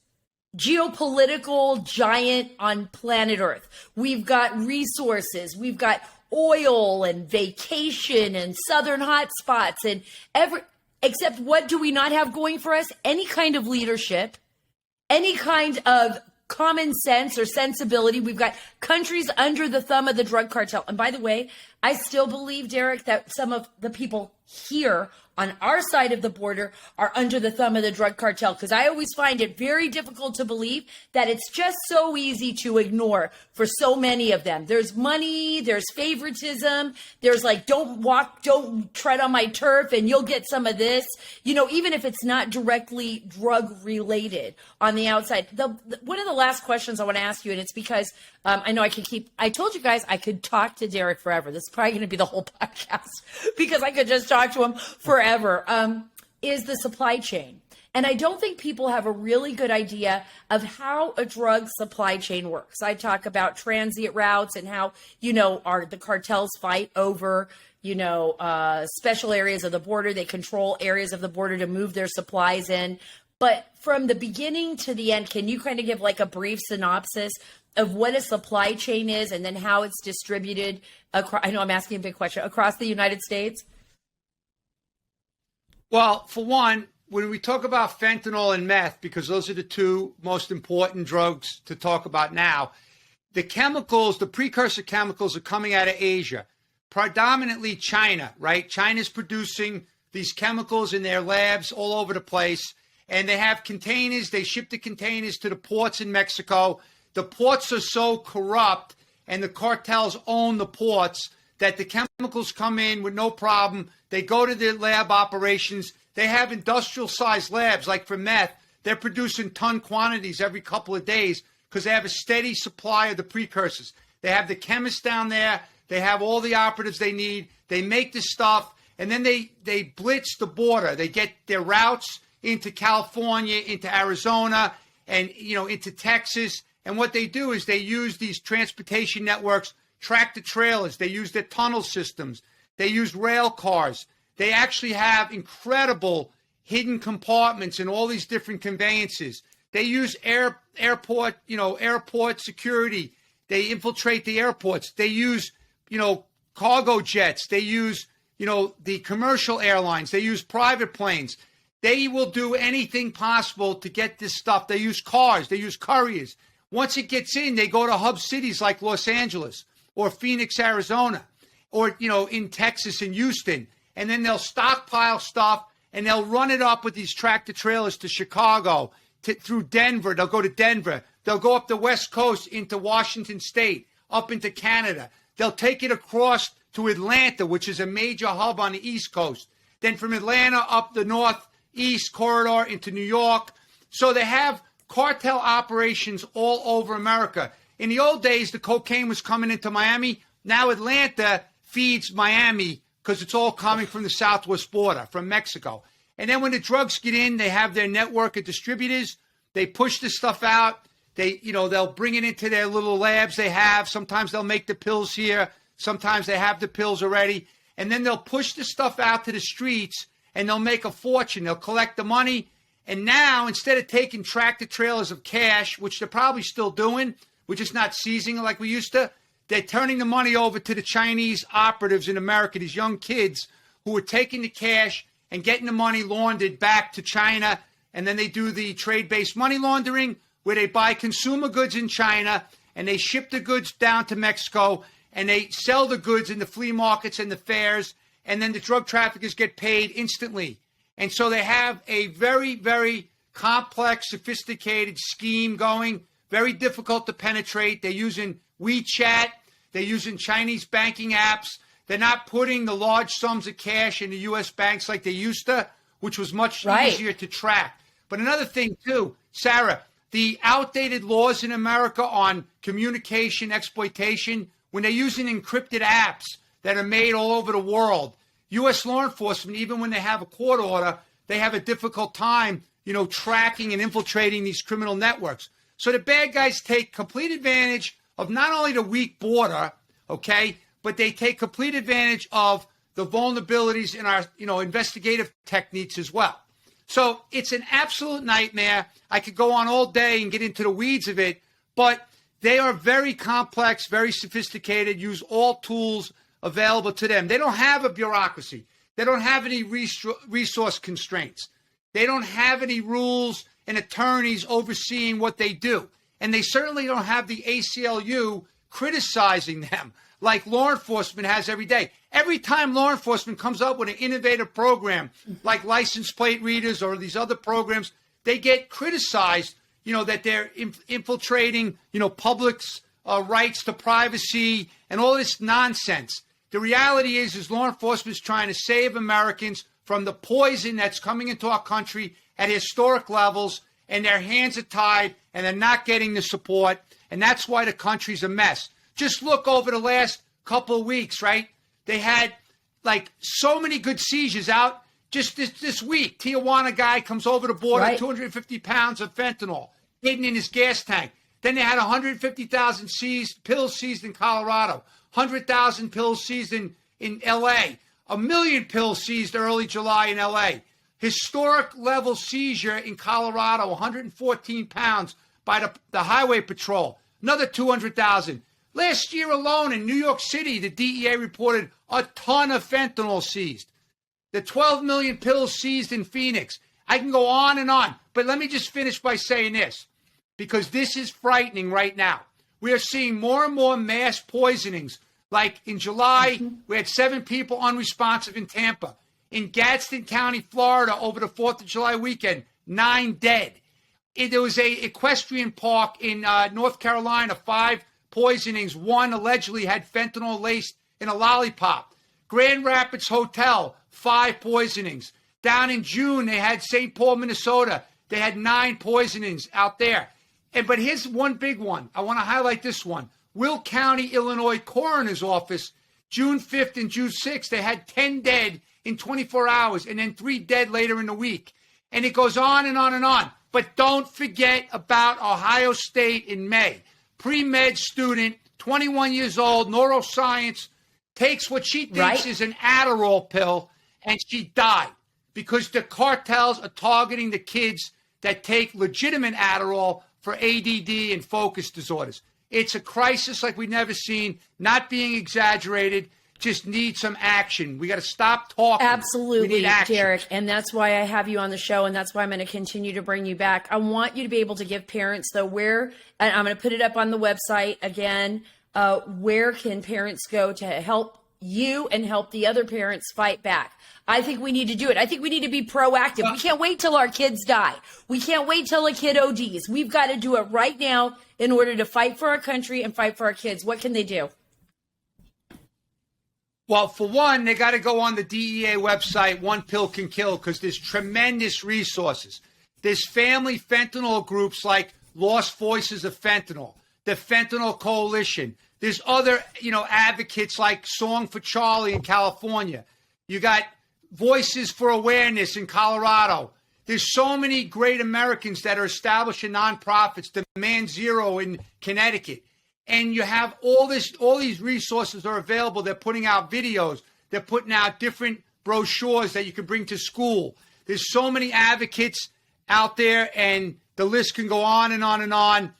S1: geopolitical giant on planet Earth. We've got resources. We've got oil and vacation and southern hotspots and except what do we not have going for us? Any kind of leadership, any kind of common sense or sensibility. We've got countries under the thumb of the drug cartel. And by the way, I still believe, Derek, that some of the people here on our side of the border are under the thumb of the drug cartel, because I always find it very difficult to believe that it's just so easy to ignore for so many of them. There's money, there's favoritism, there's like, don't tread on my turf and you'll get some of this, even if it's not directly drug related on the outside. One of the last questions I want to ask you, and it's because I know I told you guys I could talk to Derek forever. This is probably going to be the whole podcast because I could just talk to him forever, is the supply chain. And I don't think people have a really good idea of how a drug supply chain works. I talk about transit routes and how, the cartels fight over, special areas of the border. They control areas of the border to move their supplies in. But from the beginning to the end, can you kind of give like a brief synopsis of what a supply chain is and then how it's distributed across, I know I'm asking a big question, across the United States?
S3: Well, for one, when we talk about fentanyl and meth, because those are the two most important drugs to talk about now, the chemicals, the precursor chemicals are coming out of Asia, predominantly China, right? China's producing these chemicals in their labs all over the place, and they have containers. They ship the containers to the ports in Mexico. The ports are so corrupt, and the cartels own the ports, that the chemicals come in with no problem. They go to their lab operations. They have industrial-sized labs, like for meth. They're producing ton quantities every couple of days because they have a steady supply of the precursors. They have the chemists down there. They have all the operatives they need. They make the stuff, and then they blitz the border. They get their routes into California, into Arizona, and into Texas. And what they do is they use these transportation networks, tractor trailers. They use their tunnel systems. They use rail cars. They actually have incredible hidden compartments in all these different conveyances. They use airport security. They infiltrate the airports. They use, cargo jets. They use, the commercial airlines. They use private planes. They will do anything possible to get this stuff. They use cars. They use couriers. Once it gets in, they go to hub cities like Los Angeles or Phoenix, Arizona, or, in Texas and Houston. And then they'll stockpile stuff and they'll run it up with these tractor trailers to Chicago, through Denver. They'll go to Denver. They'll go up the West Coast into Washington State, up into Canada. They'll take it across to Atlanta, which is a major hub on the East Coast. Then from Atlanta up the Northeast corridor into New York. So they have cartel operations all over America. In the old days, the cocaine was coming into Miami. Now Atlanta feeds Miami because it's all coming from the southwest border, from Mexico. And then when the drugs get in, they have their network of distributors. They push the stuff out. They'll bring it into their little labs they have. Sometimes they'll make the pills here. Sometimes they have the pills already. And then they'll push the stuff out to the streets, and they'll make a fortune. They'll collect the money. And now, instead of taking tractor trailers of cash, which they're probably still doing, we're just not seizing it like we used to, they're turning the money over to the Chinese operatives in America, these young kids who are taking the cash and getting the money laundered back to China. And then they do the trade-based money laundering where they buy consumer goods in China and they ship the goods down to Mexico and they sell the goods in the flea markets and the fairs. And then the drug traffickers get paid instantly. And so they have a very, very complex, sophisticated scheme going, very difficult to penetrate. They're using WeChat. They're using Chinese banking apps. They're not putting the large sums of cash in the U.S. banks like they used to, which was much easier to track. But another thing, too, Sarah, the outdated laws in America on communication exploitation, when they're using encrypted apps that are made all over the world, U.S. law enforcement, even when they have a court order, they have a difficult time, tracking and infiltrating these criminal networks. So the bad guys take complete advantage of not only the weak border, okay, but they take complete advantage of the vulnerabilities in our, investigative techniques as well. So it's an absolute nightmare. I could go on all day and get into the weeds of it, but they are very complex, very sophisticated, use all tools available to them. They don't have a bureaucracy. They don't have any resource constraints. They don't have any rules and attorneys overseeing what they do. And they certainly don't have the ACLU criticizing them like law enforcement has every day. Every time law enforcement comes up with an innovative program like license plate readers or these other programs, they get criticized, that they're infiltrating, public's rights to privacy and all this nonsense. The reality is law enforcement is trying to save Americans from the poison that's coming into our country at historic levels, and their hands are tied, and they're not getting the support, and that's why the country's a mess. Just look over the last couple of weeks, right? They had, so many good seizures out just this week. Tijuana guy comes over the border, 250 pounds of fentanyl hidden in his gas tank. Then they had 150,000 pills seized in Colorado, 100,000 pills seized in L.A., 1 million pills seized early July in L.A., historic level seizure in Colorado, 114 pounds by the Highway Patrol, another 200,000. Last year alone in New York City, the DEA reported a ton of fentanyl seized. The 12 million pills seized in Phoenix. I can go on and on, but let me just finish by saying this, because this is frightening right now. We are seeing more and more mass poisonings. Like in July, we had 7 people unresponsive in Tampa. In Gadsden County, Florida, over the 4th of July weekend, 9 dead. There was a equestrian park in North Carolina, 5 poisonings. 1 allegedly had fentanyl laced in a lollipop. Grand Rapids Hotel, 5 poisonings. Down in June, they had St. Paul, Minnesota. They had 9 poisonings out there. But here's one big one. I want to highlight this one. Will County, Illinois Coroner's Office, June 5th and June 6th, they had 10 dead in 24 hours and then 3 dead later in the week. And it goes on and on and on. But don't forget about Ohio State in May. Pre-med student, 21 years old, neuroscience, takes what she thinks is an Adderall pill, and she died because the cartels are targeting the kids that take legitimate Adderall for ADD and focus disorders. It's a crisis like we've never seen, not being exaggerated, just need some action. We got to stop talking.
S1: Absolutely,
S3: we need action.
S1: Derek. And that's why I have you on the show, and that's why I'm going to continue to bring you back. I want you to be able to give parents, though, and I'm going to put it up on the website again, where can parents go to help you and help the other parents fight back? I think we need to do it. I think we need to be proactive. We can't wait till our kids die. We can't wait till a kid ODs. We've got to do it right now in order to fight for our country and fight for our kids. What can they do?
S3: Well, for one, they got to go on the DEA website, One Pill Can Kill, because there's tremendous resources. There's family fentanyl groups like Lost Voices of Fentanyl, the Fentanyl Coalition, There's other, advocates like Song for Charlie in California. You got Voices for Awareness in Colorado. There's so many great Americans that are establishing nonprofits, Demand Zero in Connecticut. And you have all these resources are available. They're putting out videos. They're putting out different brochures that you can bring to school. There's so many advocates out there, and the list can go on and on and on.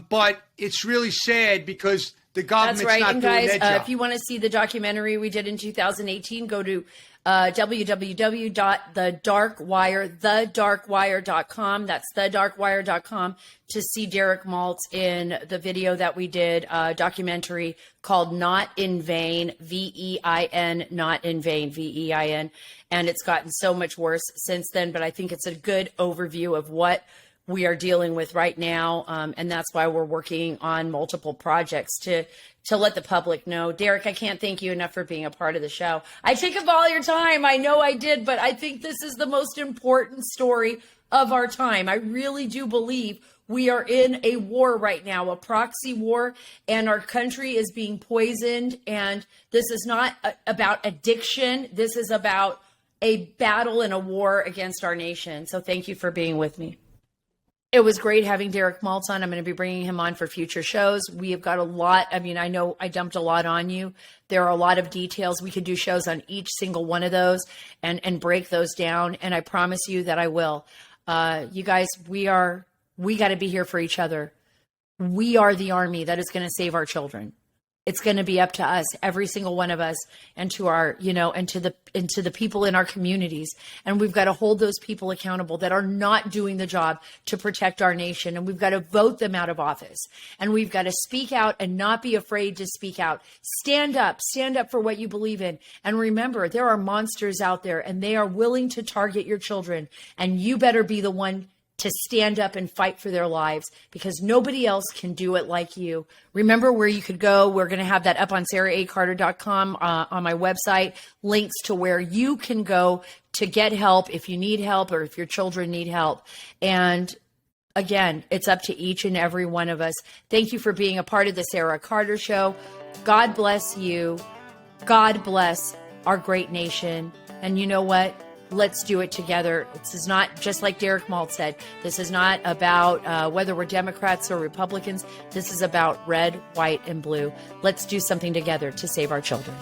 S3: But it's really sad because the government's
S1: That's right.
S3: not
S1: And
S3: doing
S1: guys,
S3: their job.
S1: if you want to see the documentary we did in 2018, go to www.thedarkwire.com. That's thedarkwire.com to see Derek Maltz in the video that we did, documentary called Not in Vain, V-E-I-N, Not in Vain, V-E-I-N. And it's gotten so much worse since then, but I think it's a good overview of what we are dealing with right now. And that's why we're working on multiple projects to let the public know. Derek, I can't thank you enough for being a part of the show. I took up all your time. I know I did, but I think this is the most important story of our time. I really do believe we are in a war right now, a proxy war, and our country is being poisoned. And this is not about addiction. This is about a battle and a war against our nation. So thank you for being with me. It was great having Derek Maltz on. I'm going to be bringing him on for future shows. We have got a lot. I mean, I know I dumped a lot on you. There are a lot of details. We could do shows on each single one of those and break those down. And I promise you that I will. You guys, we got to be here for each other. We are the army that is going to save our children. It's going to be up to us, every single one of us, and to our, and to the people in our communities. And we've got to hold those people accountable that are not doing the job to protect our nation. And we've got to vote them out of office. And we've got to speak out and not be afraid to speak out. Stand up for what you believe in. And remember, there are monsters out there and they are willing to target your children. And you better be the one to stand up and fight for their lives, because nobody else can do it like you. Remember where you could go. We're going to have that up on SaraACarter.com on my website, links to where you can go to get help if you need help or if your children need help. And again, it's up to each and every one of us. Thank you for being a part of the Sara Carter Show. God bless you. God bless our great nation. And you know what? Let's do it together. This is not, just like Derek Maltz said, this is not about whether we're Democrats or Republicans. This is about red, white, and blue. Let's do something together to save our children.